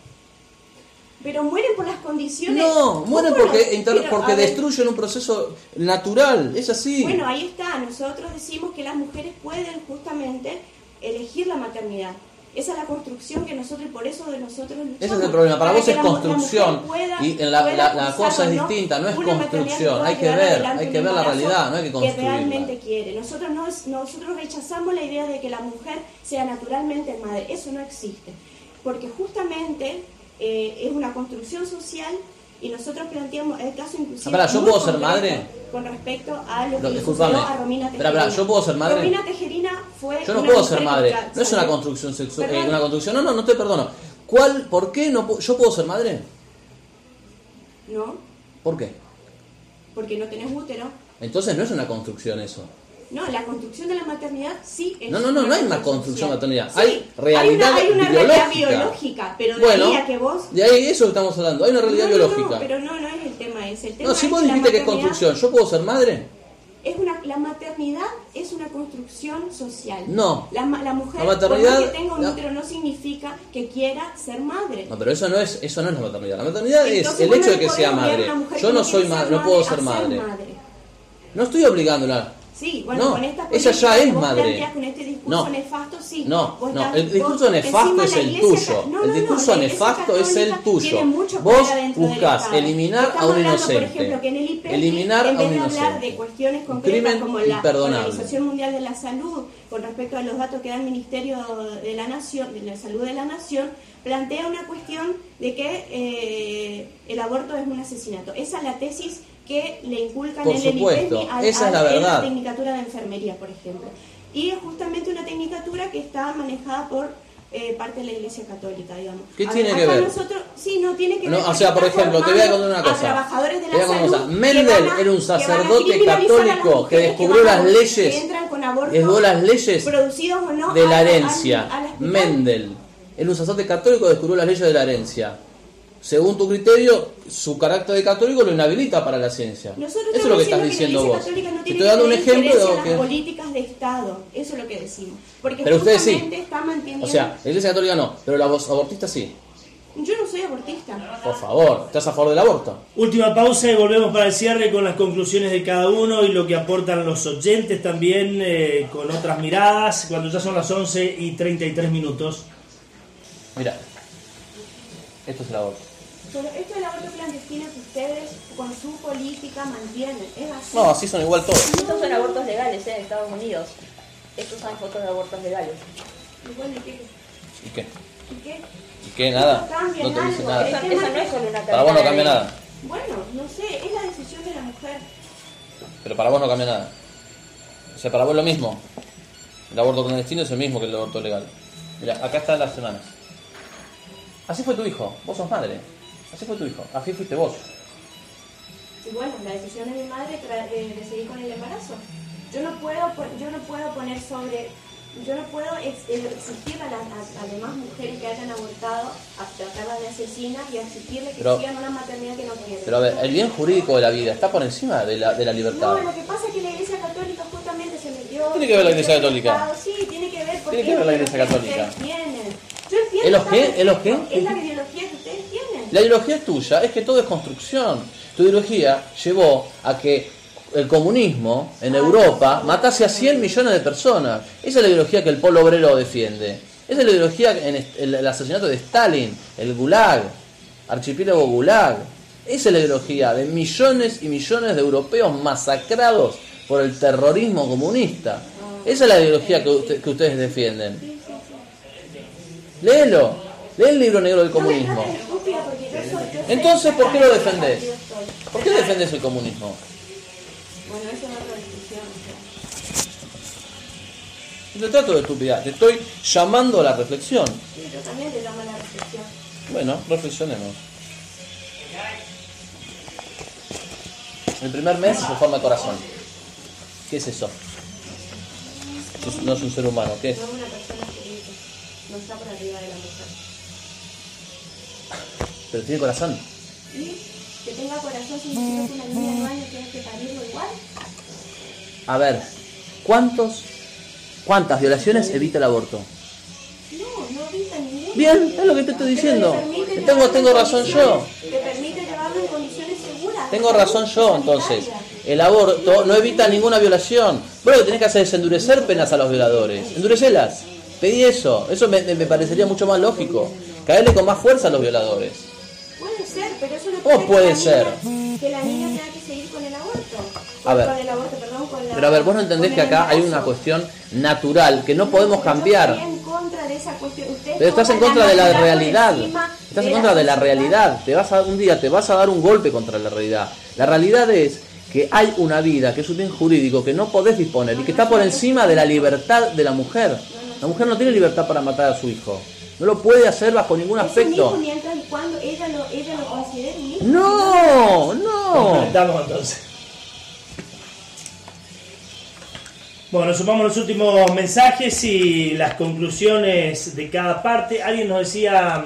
Pero mueren por las condiciones. No, mueren ¿Cómo porque, pero, porque a ver, destruyen un proceso natural. Es así. Bueno, ahí está. Nosotros decimos que las mujeres pueden justamente elegir la maternidad. Esa es la construcción que nosotros, y por eso de nosotros luchamos. Ese es el problema, para vos que es construcción, y la cosa es ¿no? distinta, no es Una construcción, hay que llevar ver adelante un la embarazo realidad, no hay que que construirla. realmente quiere. Nosotros rechazamos la idea de que la mujer sea naturalmente madre, eso no existe, porque justamente es una construcción social. Y nosotros planteamos el caso inclusive. ¿Yo puedo ser madre? Con respecto a lo que le discúlpame. sucedió a Romina Tejerina. ¿Yo puedo ser madre? Romina Tejerina fue. Yo no una puedo mujer ser madre. que- No es una construcción sexual. Perdón. Una construcción. No te perdono. ¿Por qué no yo puedo ser madre? No, ¿Por qué? porque no tenés útero. Entonces no es una construcción eso. No, la construcción de la maternidad sí es. No hay una construcción de maternidad. Sí, Hay realidad hay una biológica. realidad biológica, pero de Bueno, ahí a que vos. de ahí eso estamos hablando. Hay una realidad No, biológica. pero no es el tema ese. El tema No, si es vos que la dijiste que es maternidad construcción, ¿yo puedo ser madre? La maternidad es una construcción social. No. La mujer, La maternidad- por más que tenga un la- útero, no significa que quiera ser madre. No, pero eso no es la maternidad. La maternidad Entonces, es el vos hecho no de que le sea podés obligar a madre. una mujer Yo que no soy quiere madre, no puedo ser a madre. No estoy obligándola. Sí, bueno, No, con esta ella política ya que es vos madre. planteás con este discurso No. nefasto, sí. No, Vos no, estás- el discurso vos- nefasto encima es la el Iglesia tuyo. no, El no, discurso la Iglesia nefasto es el Católica tuyo. tiene mucho Vos poder dentro del buscas Estado. eliminar a Estamos un hablando, por inocente. ejemplo, que en el IPEC, Eliminar en a un vez de hablar inocente. de cuestiones Un concretas crimen como la imperdonable. Organización Mundial de la Salud, con respecto a los datos que da el Ministerio de la Nación, de la Salud de la Nación, plantea una cuestión de que el aborto es un asesinato. Esa es la tesis que le inculcan Por en el supuesto, IPEC esa es la en la verdad. tecnicatura de enfermería, por ejemplo. Y es justamente una tecnicatura que está manejada por parte de la Iglesia Católica, digamos. ¿Qué tiene que ver? No tiene que ver. No, o sea, por porque ejemplo, está te voy a contar formando una cosa. A trabajadores de Te voy la a contar una salud. cosa. Mendel era un sacerdote católico que descubrió las leyes. Descubrió las leyes producidos o no de la a herencia. al hospital. Mendel era un sacerdote católico que descubrió las leyes de la herencia. Según tu criterio, su carácter de católico lo inhabilita para la ciencia. Nosotros Eso es lo que estás estamos diciendo la vos. Iglesia Católica no Te tiene estoy dando un que tener ejemplo de injerencia lo en que... las políticas de Estado. Eso es lo que decimos. Porque Pero ustedes sí. justamente está manteniendo. O sea, la Iglesia Católica no, pero los abortistas sí. Yo no soy abortista. Por favor, ¿estás a favor del aborto? Última pausa y volvemos para el cierre con las conclusiones de cada uno y lo que aportan los oyentes también, con otras miradas, cuando ya son las 11:33. Mira, esto es el aborto. Pero esto del aborto clandestino que ustedes con su política mantienen, es así. No, así son igual todos. Estos son abortos legales, en Estados Unidos. Estos son fotos de abortos legales. Y bueno, ¿y qué? ¿Y qué? ¿Y qué? ¿Y qué? Nada. No cambia No te dice algo. nada. El Esa tema no es solo una Para vos no cambia de- nada. Bueno, no sé, es la decisión de la mujer. Pero para vos no cambia nada. O sea, para vos es lo mismo. El aborto clandestino es el mismo que el aborto legal. Mira, acá están las semanas. Así fue tu hijo. Vos sos madre. Así fue tu hijo. Así fuiste vos. Y bueno, la decisión de mi madre de seguir con el embarazo. Yo no puedo poner sobre... Yo no puedo exigir a las demás mujeres que hayan abortado, a tratarlas de asesinas y a exigirle que Pero- sigan una maternidad que no quieren. Pero a ver, el bien jurídico de la vida está por encima de la libertad. No, lo que pasa es que la Iglesia Católica justamente se metió... ¿Qué tiene que ver la Iglesia Católica? Sí, tiene que ver porque Tiene que ver la es lo Iglesia que Católica. ustedes tienen. Yo entiendo... ¿Es los qué? esta ¿Es los qué? Es la ideología que ustedes tienen. La ideología tuya es que todo es construcción. Tu ideología llevó a que el comunismo en Europa matase a 100 millones de personas. Esa es la ideología que el polo obrero defiende. Esa es la ideología en el asesinato de Stalin, el Gulag, archipiélago Gulag. Esa es la ideología de millones y millones de europeos masacrados por el terrorismo comunista. Esa es la ideología que ustedes defienden. Léelo. Lee el libro negro del comunismo. No me trates de estúpida porque yo sé Entonces, ¿por qué lo exactamente defendés? qué partido estoy. ¿Por qué defendes el comunismo? Bueno, eso es otra discusión. O sea. No te trato de estupidez, te estoy llamando a la reflexión. Sí, yo también le llamo a la reflexión. Bueno, reflexionemos. El primer mes se forma el corazón. ¿Qué es eso? No es un ser humano, ¿qué es? No es una persona jurídica. No está por arriba de la mujer. Pero tiene corazón. Y que tenga corazón significa que una niña de 9 años tiene que parirlo igual. A ver, ¿cuántas violaciones evita el aborto? No evita ninguna. Bien, es lo que te estoy diciendo. Tengo razón yo. Te permite llevarlo en condiciones seguras. Tengo razón yo, entonces. El aborto no evita ninguna violación. Vos lo que tenés que hacer es endurecer penas a los violadores. Endurecelas. Pedí eso me parecería mucho más lógico. Caerle con más fuerza a los violadores. Puede ser, pero eso no ¿Cómo puede ser? Que la niña tenga que seguir con el aborto. A ver. Con el aborto, perdón, con la, pero a ver, vos no entendés que acá hay una cuestión natural que no podemos cambiar. Yo estoy en contra de esa cuestión. Pero estás en contra de la realidad. Estás en contra de la realidad. Un día te vas a dar un golpe contra la realidad. La realidad es que hay una vida, que es un bien jurídico que no podés disponer y que está por encima de la libertad de la mujer. La mujer no tiene libertad para matar a su hijo. No lo puede hacer bajo ningún aspecto. Mientras y cuando ella lo considere un hijo. No. Completamos entonces. Bueno, sumamos los últimos mensajes y las conclusiones de cada parte. Alguien nos decía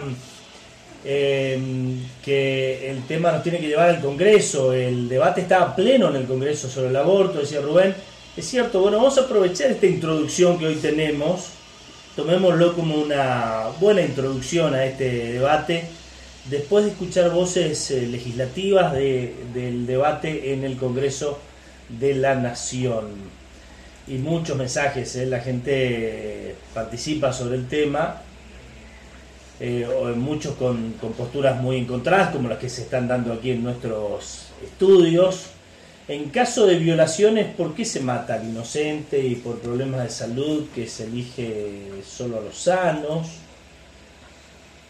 que el tema nos tiene que llevar al Congreso. El debate está pleno en el Congreso sobre el aborto, decía Rubén. Es cierto, bueno, vamos a aprovechar esta introducción que hoy tenemos. Tomémoslo como una buena introducción a este debate, después de escuchar voces legislativas del debate en el Congreso de la Nación. Y muchos mensajes, la gente participa sobre el tema, muchos con posturas muy encontradas, como las que se están dando aquí en nuestros estudios. En caso de violaciones, ¿por qué se mata al inocente y por problemas de salud que se elige solo a los sanos?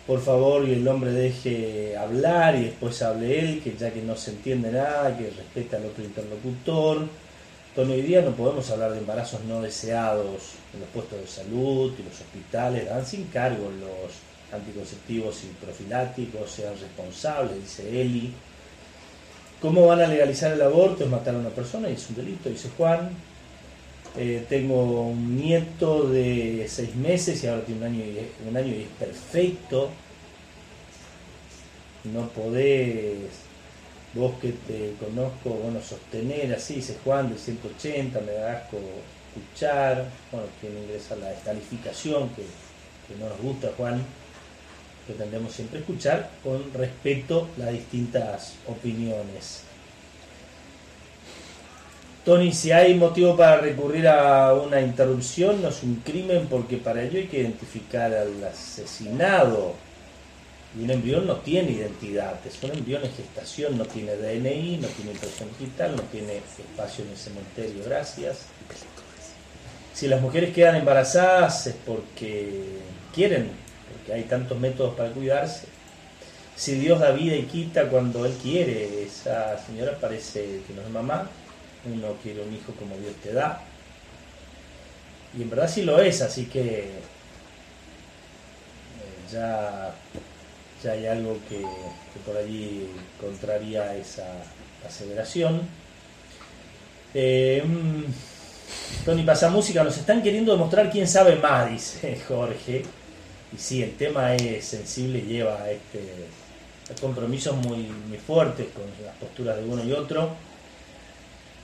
Por favor, y el hombre deje hablar y después hable él, que ya que no se entiende nada, que respeta al otro interlocutor. Entonces, hoy día no podemos hablar de embarazos no deseados en los puestos de salud y los hospitales. Dan sin cargo los anticonceptivos y profilácticos, sean responsables, dice Eli. ¿Cómo van a legalizar el aborto? Es matar a una persona y es un delito, dice Juan. Tengo un nieto de 6 meses y ahora tiene un año y es perfecto. No podés, vos que te conozco, bueno, sostener así, dice Juan, del 180, me da asco escuchar. Bueno, quien ingresa la descalificación, que no nos gusta, Juan, que tendremos siempre a escuchar con respeto a las distintas opiniones. Tony, si hay motivo para recurrir a una interrupción, no es un crimen porque para ello hay que identificar al asesinado. Y un embrión no tiene identidad, es un embrión en gestación, no tiene DNI, no tiene impresión digital, no tiene espacio en el cementerio, gracias. Si las mujeres quedan embarazadas es porque quieren, porque hay tantos métodos para cuidarse. Si Dios da vida y quita cuando Él quiere, esa señora parece que no es mamá. Uno quiere un hijo como Dios te da. Y en verdad sí lo es, así que ya hay algo que por allí contraría esa aseveración. Tony Pasamúsica, nos están queriendo demostrar quién sabe más, dice Jorge. Y sí, el tema es sensible y lleva a compromisos muy fuertes con las posturas de uno y otro.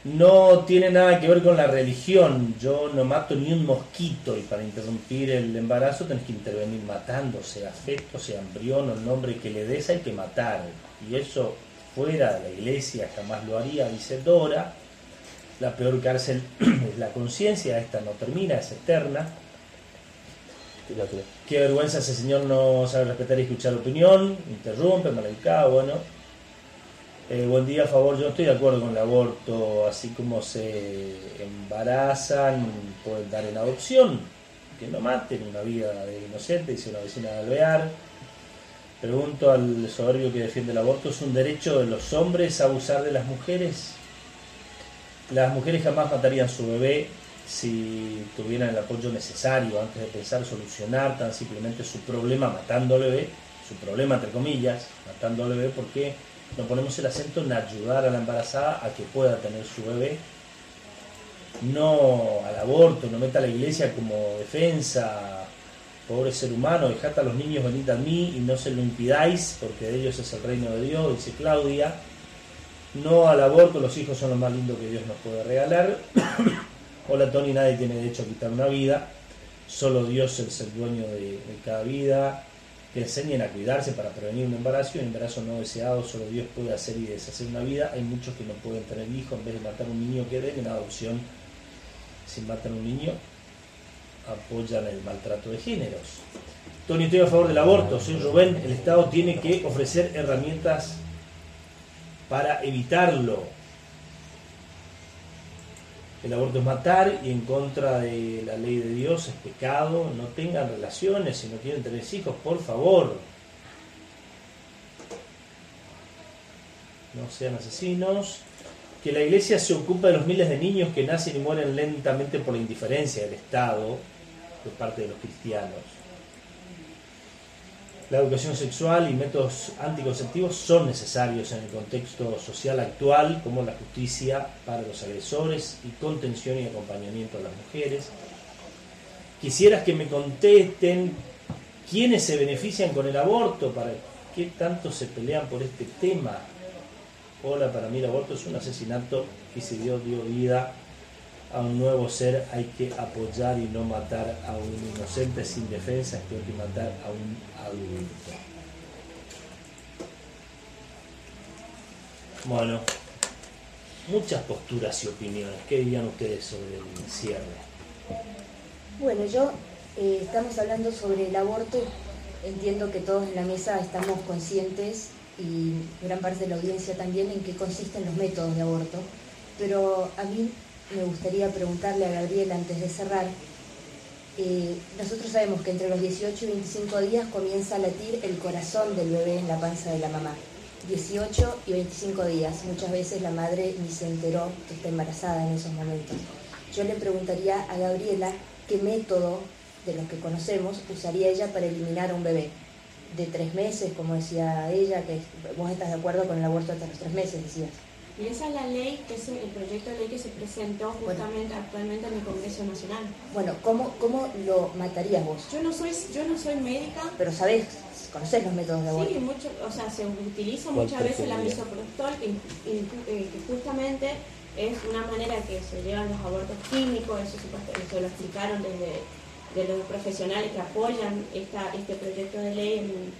No tiene nada que ver con la religión. Yo no mato ni un mosquito y para interrumpir el embarazo tenés que intervenir matando, sea feto, sea embrión o el nombre que le des, hay que matar. Y eso fuera de la iglesia jamás lo haría, dice Dora. La peor cárcel es la conciencia, esta no termina, es eterna. Qué vergüenza, ese señor no sabe respetar y escuchar opinión, interrumpe, maleducado, bueno. Buen día, a favor, yo no estoy de acuerdo con el aborto, así como se embarazan, pueden dar en adopción, que no maten una vida de inocente, dice una vecina de Alvear. Pregunto al soberbio que defiende el aborto, ¿es un derecho de los hombres abusar de las mujeres? Las mujeres jamás matarían a su bebé si tuvieran el apoyo necesario antes de pensar solucionar tan simplemente su problema matando al bebé, su problema entre comillas, matando al bebé, porque no ponemos el acento en ayudar a la embarazada a que pueda tener su bebé, no al aborto, no meta a la iglesia como defensa, pobre ser humano, dejad a los niños, venid a mí y no se lo impidáis, porque de ellos es el reino de Dios, dice Claudia. No al aborto, los hijos son lo más lindo que Dios nos puede regalar. Hola Tony, nadie tiene derecho a quitar una vida, solo Dios es el dueño de cada vida. Que enseñen a cuidarse para prevenir un embarazo no deseado, solo Dios puede hacer y deshacer una vida. Hay muchos que no pueden tener hijos, en vez de matar a un niño que den en adopción. Si matan a un niño, apoyan el maltrato de géneros. Tony, estoy a favor del aborto. Soy Rubén. El Estado tiene que ofrecer herramientas para evitarlo. El aborto es matar y en contra de la ley de Dios, es pecado. No tengan relaciones si no quieren tener hijos, por favor. No sean asesinos. Que la Iglesia se ocupe de los miles de niños que nacen y mueren lentamente por la indiferencia del Estado de parte de los cristianos. La educación sexual y métodos anticonceptivos son necesarios en el contexto social actual, como la justicia para los agresores y contención y acompañamiento a las mujeres. Quisieras que me contesten quiénes se benefician con el aborto, para qué tanto se pelean por este tema. Hola, para mí el aborto es un asesinato y si Dios dio vida a un nuevo ser hay que apoyar y no matar a un inocente sin defensa, es peor que matar a un adulto. Bueno, muchas posturas y opiniones. ¿Qué dirían ustedes sobre el cierre? Bueno, estamos hablando sobre el aborto. Entiendo que todos en la mesa estamos conscientes y gran parte de la audiencia también en qué consisten los métodos de aborto, pero a mí me gustaría preguntarle a Gabriela antes de cerrar. Nosotros sabemos que entre los 18 y 25 días comienza a latir el corazón del bebé en la panza de la mamá. 18 y 25 días, muchas veces la madre ni se enteró que está embarazada en esos momentos. Yo le preguntaría a Gabriela qué método de los que conocemos usaría ella para eliminar a un bebé de 3 meses, como decía ella, que vos estás de acuerdo con el aborto hasta los 3 meses, decías. Y esa es la ley, que es el proyecto de ley que se presentó justamente actualmente en el Congreso Nacional. Bueno, ¿cómo lo matarías vos? Yo no soy médica. Pero sabés, conocés los métodos de aborto. Sí, se utiliza muchas veces la misoprostol, que justamente es una manera que se llevan los abortos químicos, eso lo explicaron de los profesionales que apoyan este proyecto de ley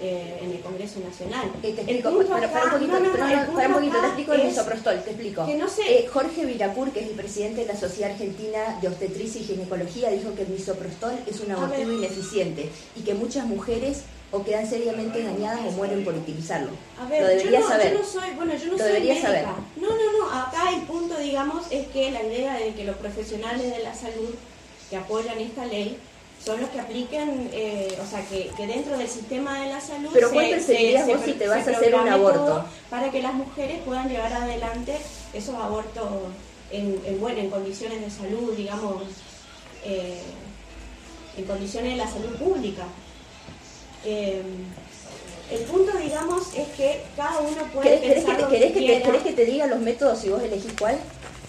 en el Congreso Nacional. Te explico, para un poquito, te explico el misoprostol, te explico. Que no sé. Jorge Viracur, que es el presidente de la Sociedad Argentina de Obstetricia y Ginecología, dijo que el misoprostol es un abortivo ineficiente y que muchas mujeres o quedan seriamente dañadas o mueren por utilizarlo. A ver, lo deberías saber. Yo no soy médica. Saber. No, acá el punto, digamos, es que la idea de que los profesionales de la salud que apoyan esta ley son los que apliquen, que dentro del sistema de la salud. Pero ¿cuál preferirías vos si te vas a hacer un aborto? Para que las mujeres puedan llevar adelante esos abortos en condiciones de salud, digamos, en condiciones de la salud pública. El punto, digamos, es que cada uno puede pensar lo que quiera. ¿Querés que te diga los métodos si vos elegís cuál?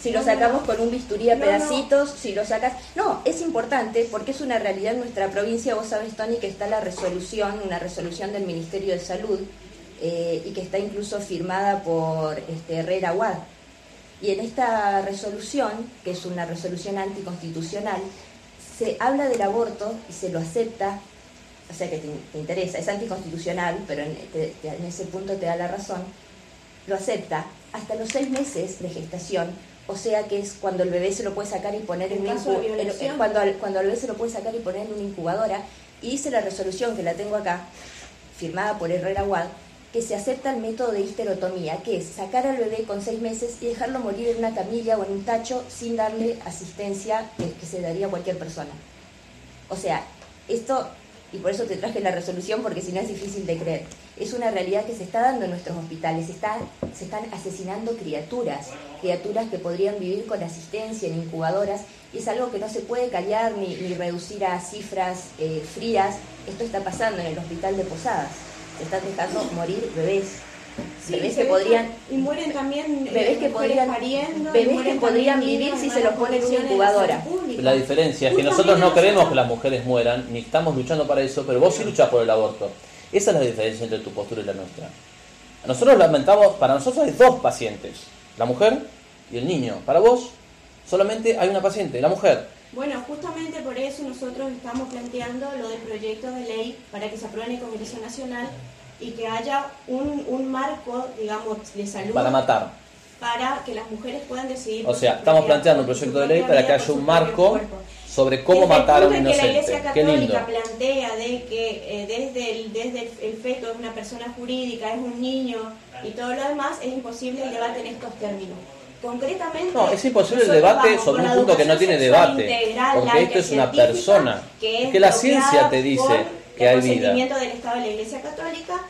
Si lo sacamos con un bisturí a pedacitos, si lo sacas... No, es importante porque es una realidad en nuestra provincia. Vos sabés, Tony, que está una resolución del Ministerio de Salud y que está incluso firmada por Herrera Aguad. Y en esta resolución, que es una resolución anticonstitucional, se habla del aborto y se lo acepta, o sea que te interesa, es anticonstitucional, pero en ese punto te da la razón, lo acepta hasta los 6 meses de gestación. O sea que es cuando el bebé se lo puede sacar y poner en cuando el bebé se lo puede sacar y poner en una incubadora. Y dice la resolución, que la tengo acá, firmada por Herrera Aguad, que se acepta el método de histerotomía, que es sacar al bebé con 6 meses y dejarlo morir en una camilla o en un tacho sin darle asistencia que se daría a cualquier persona. O sea, esto, y por eso te traje la resolución, porque si no es difícil de creer, es una realidad que se está dando en nuestros hospitales. Se están asesinando criaturas que podrían vivir con asistencia en incubadoras, y es algo que no se puede callar ni reducir a cifras frías. Esto está pasando en el hospital de Posadas. Se están dejando morir bebés. Sí, bebés que podrían... Y mueren también bebés que podrían pariendo, bebés que podrían vivir si se los ponen en una incubadora. La diferencia es que nosotros no queremos que las mujeres mueran, ni estamos luchando para eso, pero vos sí luchás por el aborto. Esa es la diferencia entre tu postura y la nuestra. Nosotros lamentamos, para nosotros hay 2 pacientes, la mujer y el niño. Para vos solamente hay una paciente, la mujer. Bueno, justamente por eso nosotros estamos planteando lo del proyecto de ley para que se apruebe en el Congreso Nacional y que haya un marco, digamos, de salud para matar, para que las mujeres puedan decidir. O sea, estamos planteando un proyecto de ley para que haya un marco sobre cómo matar a un Que la inocente. Iglesia Qué lindo. Católica plantea de que desde el feto es una persona jurídica, es un niño y todo lo demás, es imposible el debate en estos términos. Concretamente, No, es imposible el nosotros debate vamos sobre con un la punto que no educación tiene sexual debate, integral, porque laica esto es una científica, persona. que Es que la bloqueada ciencia te dice por que hay el vida. consentimiento del Estado de la Iglesia Católica.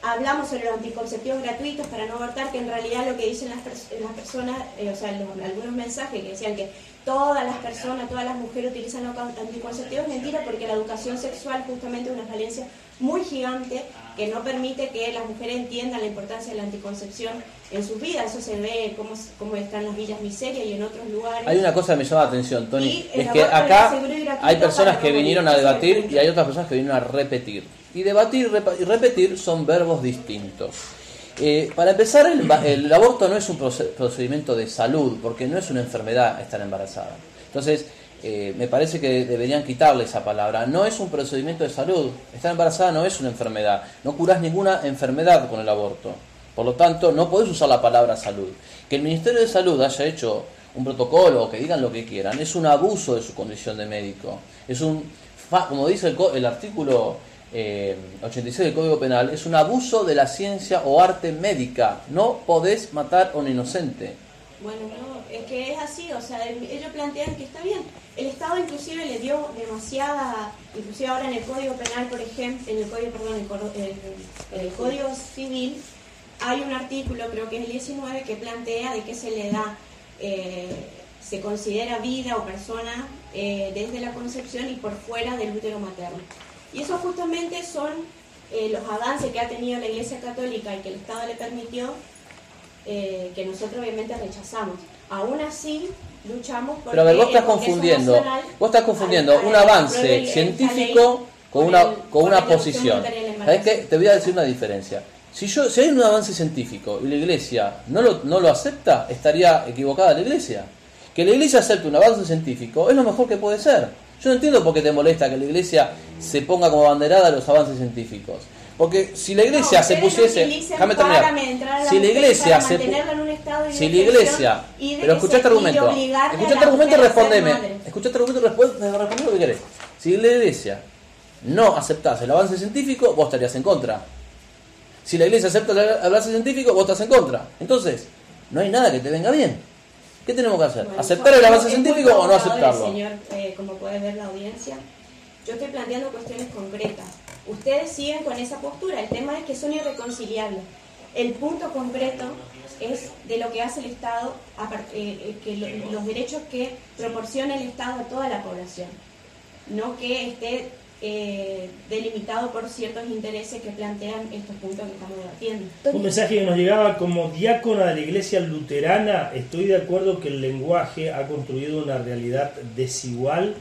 Hablamos sobre los anticonceptivos gratuitos para no abortar, que en realidad lo que dicen las personas, o sea, algunos mensajes que decían que todas las personas, todas las mujeres utilizan los anticonceptivos, es mentira, porque la educación sexual justamente es una falencia muy gigante que no permite que las mujeres entiendan la importancia de la anticoncepción en sus vidas. Eso se ve cómo están en las villas miserias y en otros lugares. Hay una cosa que me llama la atención, Tony, Y es el que aborto acá es seguro y gratuito hay personas para que no vinieron a morir. debatir y hay otras personas que vinieron a repetir. Y debatir y repetir son verbos distintos. Para empezar, el aborto no es un procedimiento de salud, porque no es una enfermedad estar embarazada. Entonces, me parece que deberían quitarle esa palabra. No es un procedimiento de salud. Estar embarazada no es una enfermedad. No curás ninguna enfermedad con el aborto. Por lo tanto, no podés usar la palabra salud. Que el Ministerio de Salud haya hecho un protocolo o que digan lo que quieran es un abuso de su condición de médico. Es como dice el artículo 86 del Código Penal, es un abuso de la ciencia o arte médica. No podés matar a un inocente. Bueno, no, es que es así, o sea, ellos plantean que está bien. El Estado inclusive le dio demasiada, inclusive ahora en el Código Penal, por ejemplo, en el Código Civil, hay un artículo, creo que es el 19, que plantea de que se le da, se considera vida o persona desde la concepción y por fuera del útero materno. Y eso justamente son los avances que ha tenido la Iglesia Católica y que el Estado le permitió, que nosotros obviamente rechazamos. Aún así, luchamos porque... Pero a ver, vos estás el Congreso confundiendo Nacional un avance científico con una posición. ¿Sabés qué? Te voy a decir una diferencia. Si hay un avance científico y la Iglesia no lo acepta, estaría equivocada la Iglesia. Que la Iglesia acepte un avance científico es lo mejor que puede ser. Yo no entiendo por qué te molesta que la Iglesia se ponga como banderada a los avances científicos. Porque si la Iglesia se pusiese... Déjame terminar. Si la Iglesia se... Si la Iglesia... Pero escuchá este argumento. Escuchá este argumento y respondeme. Escuchá este argumento y respondeme lo que querés. Si la Iglesia no aceptase el avance científico, vos estarías en contra. Si la Iglesia acepta el avance científico, vos estás en contra. Entonces, no hay nada que te venga bien. ¿Qué tenemos que hacer? Bueno, ¿aceptar el avance científico o no aceptarlo? Señor, como puede ver la audiencia, yo estoy planteando cuestiones concretas. Ustedes siguen con esa postura. El tema es que son irreconciliables. El punto concreto es de lo que hace el Estado, los derechos que proporciona el Estado a toda la población. No que esté delimitado por ciertos intereses que plantean estos puntos que estamos debatiendo. Un mensaje que nos llegaba: como diácona de la Iglesia Luterana, estoy de acuerdo que el lenguaje ha construido una realidad desigual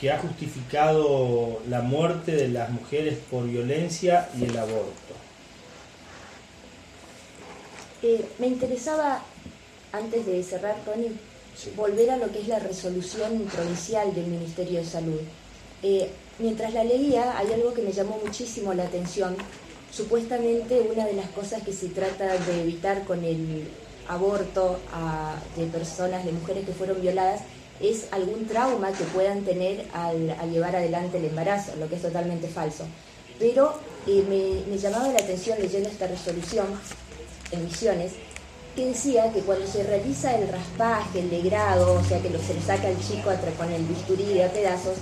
que ha justificado la muerte de las mujeres por violencia y el aborto. Me interesaba, antes de cerrar, Tony, volver a lo que es la resolución provincial del Ministerio de Salud. Mientras la leía, hay algo que me llamó muchísimo la atención. Supuestamente una de las cosas que se trata de evitar con el aborto de personas, de mujeres que fueron violadas, es algún trauma que puedan tener al llevar adelante el embarazo, lo que es totalmente falso. Pero me llamaba la atención leyendo esta resolución en Misiones, que decía que cuando se realiza el raspaje, el degrado, o sea que se le saca al chico con el bisturí de a pedazos,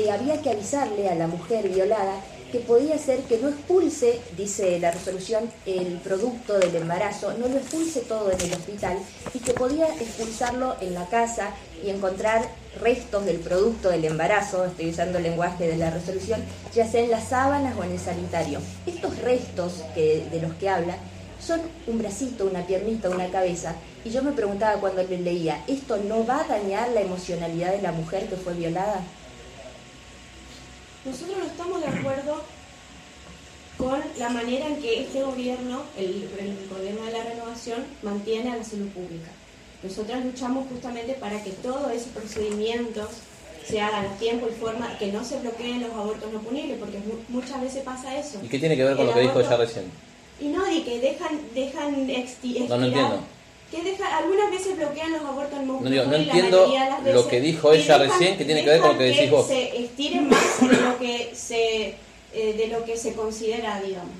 había que avisarle a la mujer violada que podía ser que no expulse, dice la resolución, el producto del embarazo, no lo expulse todo en el hospital y que podía expulsarlo en la casa y encontrar restos del producto del embarazo, estoy usando el lenguaje de la resolución, ya sea en las sábanas o en el sanitario. Estos restos de los que habla son un bracito, una piernita, una cabeza, y yo me preguntaba cuando le leía, ¿esto no va a dañar la emocionalidad de la mujer que fue violada? Nosotros no estamos de acuerdo con la manera en que este gobierno, el gobierno de la Renovación, mantiene a la salud pública. Nosotros luchamos justamente para que todos esos procedimientos se hagan a tiempo y forma, que no se bloqueen los abortos no punibles, porque muchas veces pasa eso. ¿Y qué tiene que ver con lo que dijo ella recién? Y no, y que dejan No entiendo. algunas veces bloquean los abortos en No entiendo lo que dijo ella recién, que tiene que ver con lo que decís vos. Se estiren más de lo que se considera, digamos.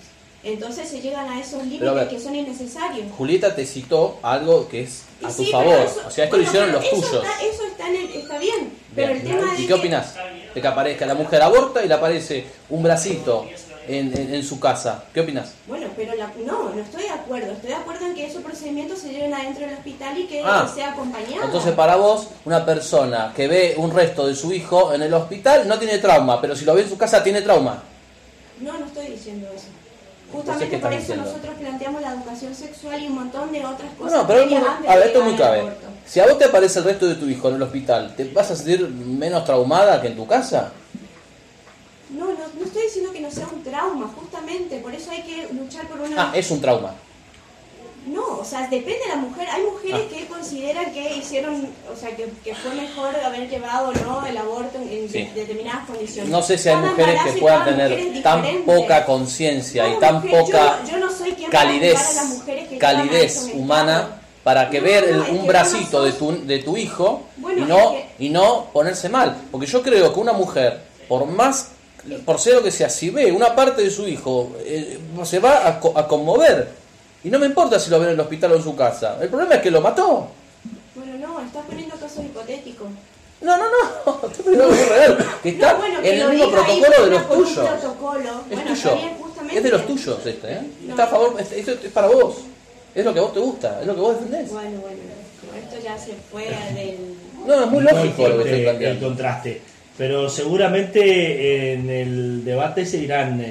Entonces se llegan a esos límites que son innecesarios. Julieta te citó algo que es a tu favor. O sea, esto lo hicieron los tuyos. Eso está bien. Pero el tema ¿Y qué opinás? De que aparezca la mujer aborta y le aparece un bracito en su casa. ¿Qué opinás? Bueno, pero no estoy de acuerdo. Estoy de acuerdo en que esos procedimientos se lleven adentro del hospital y que sea acompañado. Entonces, para vos, una persona que ve un resto de su hijo en el hospital no tiene trauma, pero si lo ve en su casa tiene trauma. No estoy diciendo eso. Justamente por eso nosotros planteamos la educación sexual y un montón de otras cosas. No, pero esto es muy clave. Si a vos te aparece el resto de tu hijo en el hospital, ¿te vas a sentir menos traumada que en tu casa? No estoy diciendo que no sea un trauma, justamente. Por eso hay que luchar por una... es un trauma. No, o sea, depende de la mujer. Hay mujeres que consideran que hicieron, o sea, que fue mejor haber llevado o no el aborto en determinadas condiciones. No sé si hay mujeres que puedan tener tan poca conciencia y tan poca yo no soy quien calidez humana para que ver un bracito de tu hijo y no ponerse mal. Porque yo creo que una mujer, por ser lo que sea, si ve una parte de su hijo, se va a conmover. Y no me importa si lo ven en el hospital o en su casa. El problema es que lo mató. Bueno, no, estás poniendo casos hipotéticos. No, estoy poniendo algo real. Que está en el mismo protocolo de los tuyos. Es tuyo. Es de los tuyos ¿eh? Está a favor, esto es para vos. Es lo que a vos te gusta, es lo que vos defendés. Bueno, esto ya se fue del... No, es muy lógico lo que estoy planteando. El contraste. Pero seguramente en el debate se irán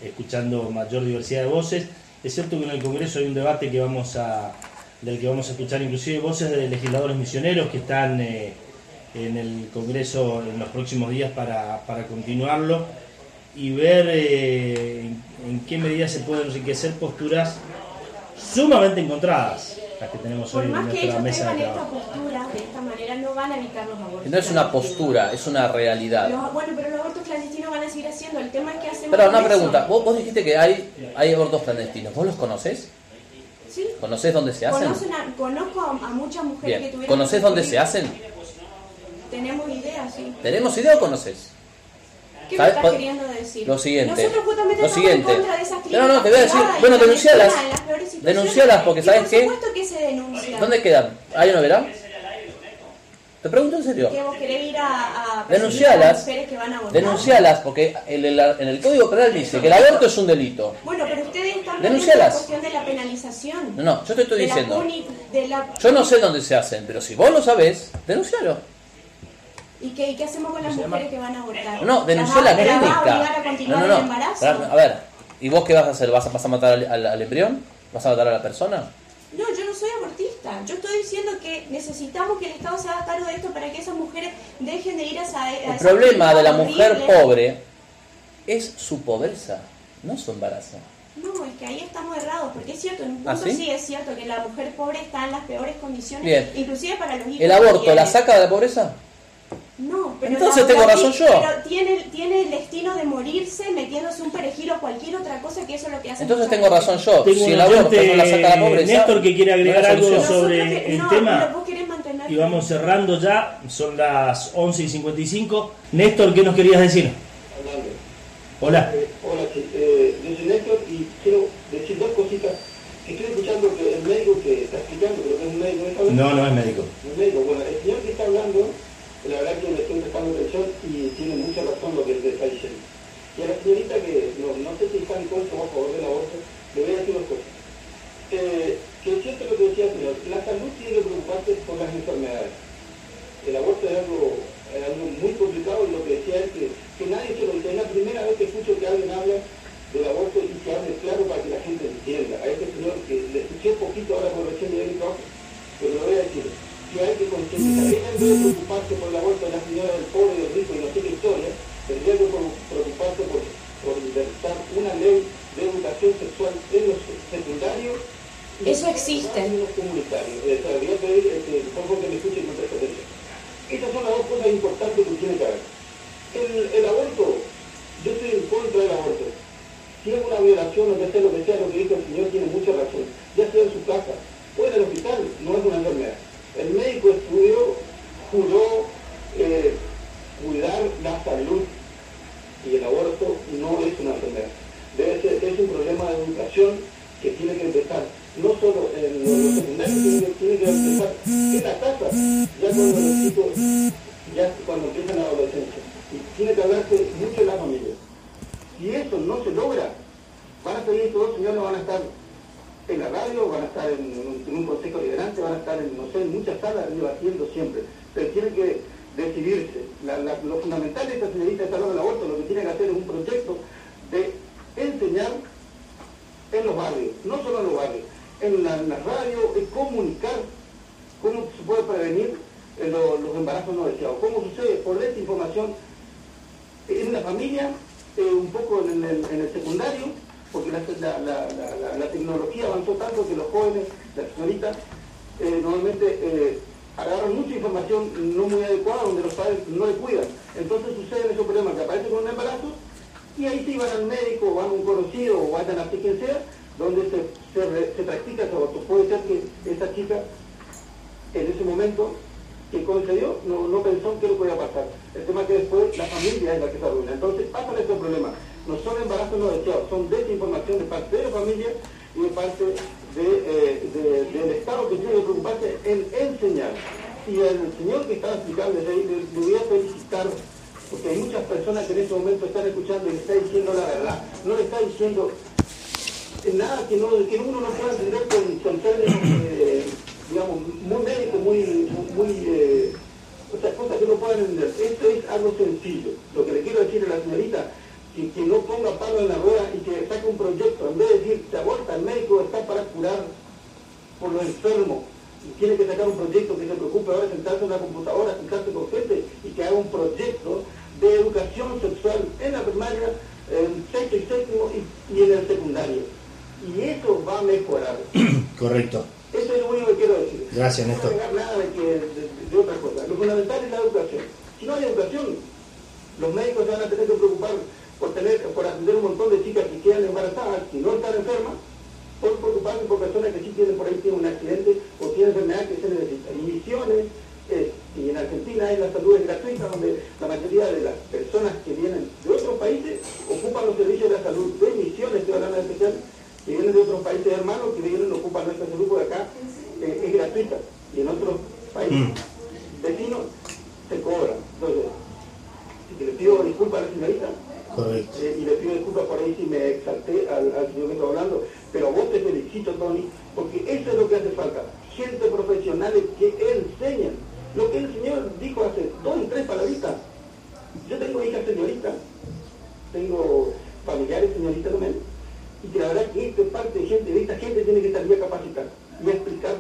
escuchando mayor diversidad de voces. Es cierto que en el Congreso hay un debate del que vamos a escuchar inclusive voces de legisladores misioneros que están en el Congreso en los próximos días para continuarlo y ver en qué medida se pueden enriquecer posturas sumamente encontradas, las que tenemos hoy en nuestra mesa de trabajo. Esta postura, de esta manera, no van a evitar los abortos. No es una postura, es una realidad. Pero los abortos clandestinos van a seguir haciendo. El tema es que hacemos. Pero una pregunta, vos dijiste que hay abortos clandestinos. ¿Vos los conocés? Sí. ¿Conocés dónde se hacen? Conozco a muchas mujeres que tuvieron... ¿Conocés dónde se hacen? Tenemos idea, sí. ¿Tenemos idea o conocés? ¿Qué me estás queriendo decir? Lo siguiente. Nosotros justamente estamos en contra de esas clínicas. No, te voy a decir. Bueno, denuncialas. Denuncialas porque ¿sabes qué? Por supuesto que se denuncia. ¿Dónde quedan? ¿Hay una verá? Te pregunto en serio. ¿Que vos querés ir a denuncialas, mujeres que van a abortar? Denuncialas porque en el Código Penal dice que el aborto es un delito. Bueno, pero ustedes están hablando de la cuestión de la penalización. No, yo te estoy diciendo. Yo no sé dónde se hacen, pero si vos lo sabés, denuncialo. ¿Y qué hacemos con las mujeres que van a abortar? No, denuncia la clínica. ¿Las va a obligar a continuar el embarazo? A ver, ¿y vos qué vas a hacer? ¿Vas a matar al embrión? ¿Vas a matar a la persona? No, yo no soy abortista. Yo estoy diciendo que necesitamos que el Estado se haga cargo de esto para que esas mujeres dejen de ir a esa... El problema de la mujer pobre es su pobreza, no su embarazo. No, es que ahí estamos errados, porque es cierto, en un punto sí es cierto que la mujer pobre está en las peores condiciones, bien, inclusive para los hijos. ¿El aborto la saca de la pobreza? No, pero entonces tengo razón yo. Pero tiene el destino de morirse metiéndose un perejil o cualquier otra cosa, que eso es lo que hace. Entonces tengo razón yo. Tengo si el aborto no la saca la pobreza. Néstor que quiere agregar algo sobre el tema. Vos querés mantener. Y vamos cerrando ya, son las 11:55. Néstor, ¿qué nos querías decir? Hola. Hola, yo soy Néstor y quiero decir dos cositas. Estoy escuchando que el médico que está explicando, creo que es un médico. No es médico. No es médico. Bueno, el señor que está hablando, la verdad que le estoy prestando atención y tiene mucha razón lo que él está diciendo. Y a la señorita que no sé si está en contra o a favor del aborto, le voy a decir dos cosas. Que es cierto lo que decía el señor, la salud tiene que preocuparse por las enfermedades. El aborto es algo muy complicado y lo que decía es que nadie se lo dice. Es la primera vez que escucho que alguien habla del aborto y que hable claro para que la gente entienda. A este señor que le escuché un poquito ahora por recién de él, pero le voy a decir que hay que concientizar. Ella no debe preocuparse por el aborto de la señora del pobre y del rico y no sé qué historia, tendría que preocuparse por inventar una ley de educación sexual en los secundarios. Eso existe. En los comunitarios. Voy a pedir por favor que me escuchen y me presten atención. Estas son las dos cosas importantes que tiene que haber. El aborto, yo estoy en contra del aborto. Si es una violación, lo que sea, lo que dijo el señor tiene mucha razón. Ya sea en su casa o en el hospital, no es una enfermedad. El médico juró cuidar la salud, y el aborto no es una enfermedad. Es un problema de educación que tiene que empezar, no solo en los secundarios, tiene que empezar en la casa, ya cuando los chicos, ya cuando empiezan la adolescencia. Y tiene que hablarse mucho en la familia. Si eso no se logra, van a salir estos dos señores, van a estar en la radio, van a estar en un consejo liderante, van a estar en, no sé, en muchas salas debatiendo siempre. Pero tienen que decidirse. Lo fundamental de esta señorita está hablando del aborto, lo que tiene que hacer es un proyecto de enseñar en los barrios, no solo en los barrios, en la radio, es comunicar cómo se puede prevenir los embarazos no deseados, cómo sucede, por esta información en la familia, un poco en el secundario, porque la tecnología avanzó tanto que los jóvenes, las señoritas, normalmente agarran mucha información no muy adecuada donde los padres no le cuidan. Entonces suceden esos problemas que aparecen con un embarazo y ahí sí van al médico, van a un conocido o vayan a quien sea, donde se practica ese aborto. Puede ser que esa chica en ese momento que concedió no pensó en qué le podía pasar. El tema es que después la familia es la que se arruina. Entonces pasan estos problemas. No son embarazos no deseados, son desinformación de parte de la familia y de parte del Estado, que tiene que preocuparse en enseñar. Y el señor que estaba explicando desde ahí, le voy a felicitar, porque hay muchas personas que en este momento están escuchando y le está diciendo la verdad. No le está diciendo nada que uno no pueda entender con términos, digamos, muy médicos, o sea, cosas que no puedan entender. Esto es algo sencillo. Lo que le quiero decir a la señorita, que no ponga palo en la rueda y que saque un proyecto. En vez de decir, se aborta, el médico está para curar por los enfermos. Y tiene que sacar un proyecto que se preocupe ahora de sentarse en una computadora, sentarse con gente y que haga un proyecto de educación sexual en la primaria, en sexto y séptimo y en el secundario. Y eso va a mejorar. Correcto. Eso es lo único que quiero decir. Gracias, Néstor. No voy a nada de otra cosa. Lo fundamental es la educación. Si no hay educación, los médicos se van a tener que preocupar por atender un montón de chicas que quedan embarazadas, que no están enfermas, por preocuparse por personas que sí tienen por ahí tienen un accidente o tienen enfermedad que se necesita. Y Misiones, y en Argentina la salud es gratuita, donde la mayoría de las personas que vienen de otros países ocupan los servicios de la salud de Misiones, estoy hablando en especial, que vienen de otros países hermanos, que vienen y ocupan nuestra salud, porque acá es gratuita, y en otros países vecinos se cobra. Entonces, le pido disculpas a la señorita. Correcto. Y le pido disculpas por ahí si me exalté al señor que está hablando, pero a vos te felicito, Tony, porque eso es lo que hace falta. Gente profesional que enseñan. Lo que el señor dijo hace 2 y 3 palabritas. Yo tengo hijas señoritas, tengo familiares señoritas también, y que la verdad que esta parte de esta gente tiene que estar bien capacitada y a explicar.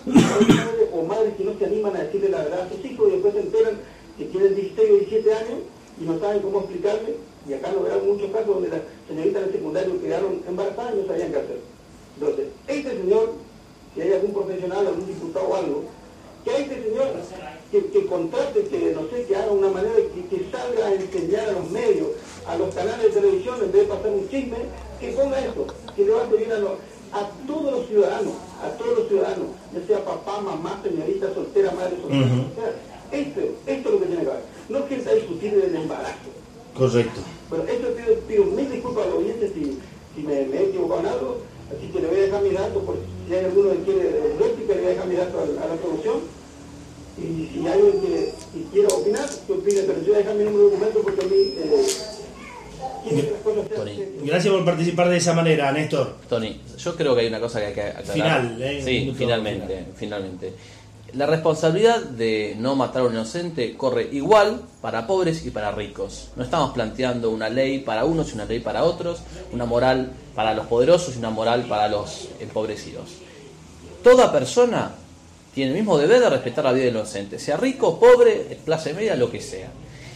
Padres o madres que no se animan a decirle la verdad a sus hijos y después se enteran que tienen 16 o 17 años y no saben cómo explicarle, y acá lo verán muchos casos donde las señoritas del secundario quedaron embarazadas y no sabían qué hacer. Entonces, este señor, si hay algún profesional, algún diputado o algo, que a este señor que contrate, que no sé, que haga una manera de que salga a enseñar a los medios, a los canales de televisión, en vez de pasar un chisme, que ponga esto, que le va a servir a todos los ciudadanos, ya sea papá, mamá, señorita, soltera, madre soltera. O sea, esto es lo que tiene que haber. No es que está discutir del embarazo. Correcto. Bueno, esto pido mil disculpas a los oyentes si me he equivocado en algo, así que le voy a dejar mi dato, por si hay alguno que quiere réplica, le voy a dejar mi dato a la producción, y si hay alguien que quiera opinar, que opine, pero yo voy a dejar mi número de documento porque a mí quiero que las cosas sean... Gracias por participar de esa manera, Néstor. Tony, yo creo que hay una cosa que hay que aclarar. Sí, finalmente. La responsabilidad de no matar a un inocente corre igual para pobres y para ricos. No estamos planteando una ley para unos y una ley para otros, una moral para los poderosos y una moral para los empobrecidos. Toda persona tiene el mismo deber de respetar la vida del inocente, sea rico, pobre, clase media, lo que sea.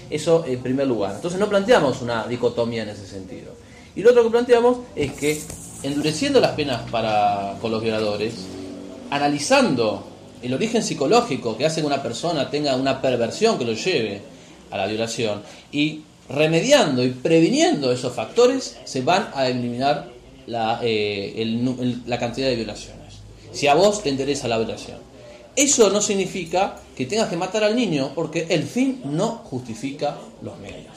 Eso en primer lugar. Entonces no planteamos una dicotomía en ese sentido. Y lo otro que planteamos es que, endureciendo las penas con los violadores, analizando el origen psicológico que hace que una persona tenga una perversión que lo lleve a la violación y remediando y previniendo esos factores, se van a eliminar la cantidad de violaciones. si a vos te interesa la violación. Eso no significa que tengas que matar al niño, porque el fin no justifica los medios.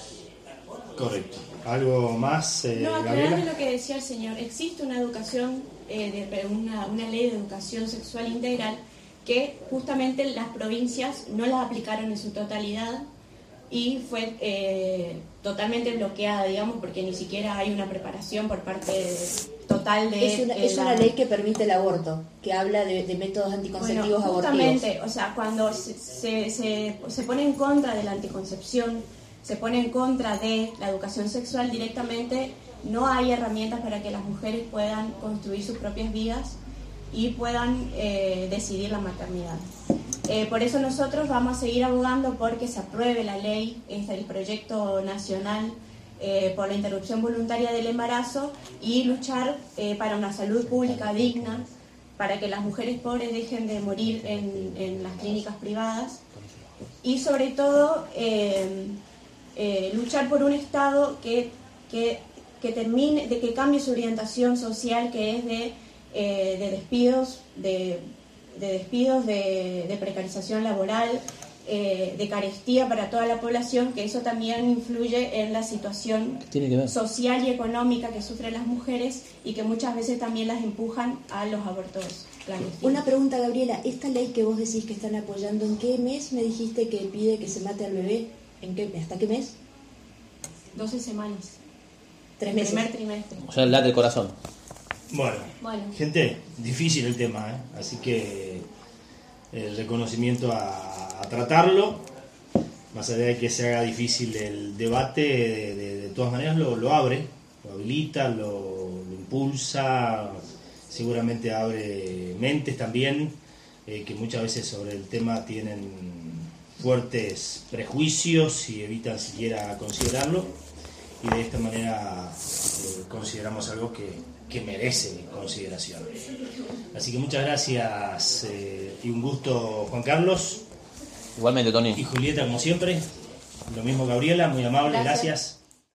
Correcto. ¿Algo más, No, Gabriela? aclarando lo que decía el señor, existe una educación, una ley de educación sexual integral que justamente las provincias no las aplicaron en su totalidad y fue totalmente bloqueada, digamos, porque ni siquiera hay una preparación por parte total de... Es una ley que permite el aborto, que habla de métodos anticonceptivos justamente, abortivos. o sea, cuando se pone en contra de la anticoncepción, se pone en contra de la educación sexual, directamente no hay herramientas para que las mujeres puedan construir sus propias vidas y puedan decidir la maternidad. Por eso nosotros vamos a seguir abogando porque se apruebe la ley, el proyecto nacional por la interrupción voluntaria del embarazo y luchar para una salud pública digna, para que las mujeres pobres dejen de morir en las clínicas privadas y sobre todo luchar por un Estado que termine, de que cambie su orientación social, que es de despidos, de precarización laboral, de carestía para toda la población, que eso también influye en la situación social y económica que sufren las mujeres y que muchas veces también las empujan a los abortos clandestinos. Una pregunta, Gabriela, esta ley que vos decís que están apoyando, ¿en qué mes me dijiste que pide que se mate al bebé? ¿Hasta qué mes? 12 semanas. 3 meses. Primer trimestre. O sea, late el corazón. Bueno, Bueno. gente, difícil el tema, así que el reconocimiento a tratarlo, más allá de que se haga difícil el debate, de todas maneras lo abre, lo habilita, lo impulsa, seguramente abre mentes también, que muchas veces sobre el tema tienen fuertes prejuicios y evitan siquiera considerarlo, y de esta manera consideramos algo que merece consideración. Así que muchas gracias y un gusto, Juan Carlos. Igualmente, Tony. Y Julieta, como siempre. Lo mismo, Gabriela, muy amable, Gracias. gracias.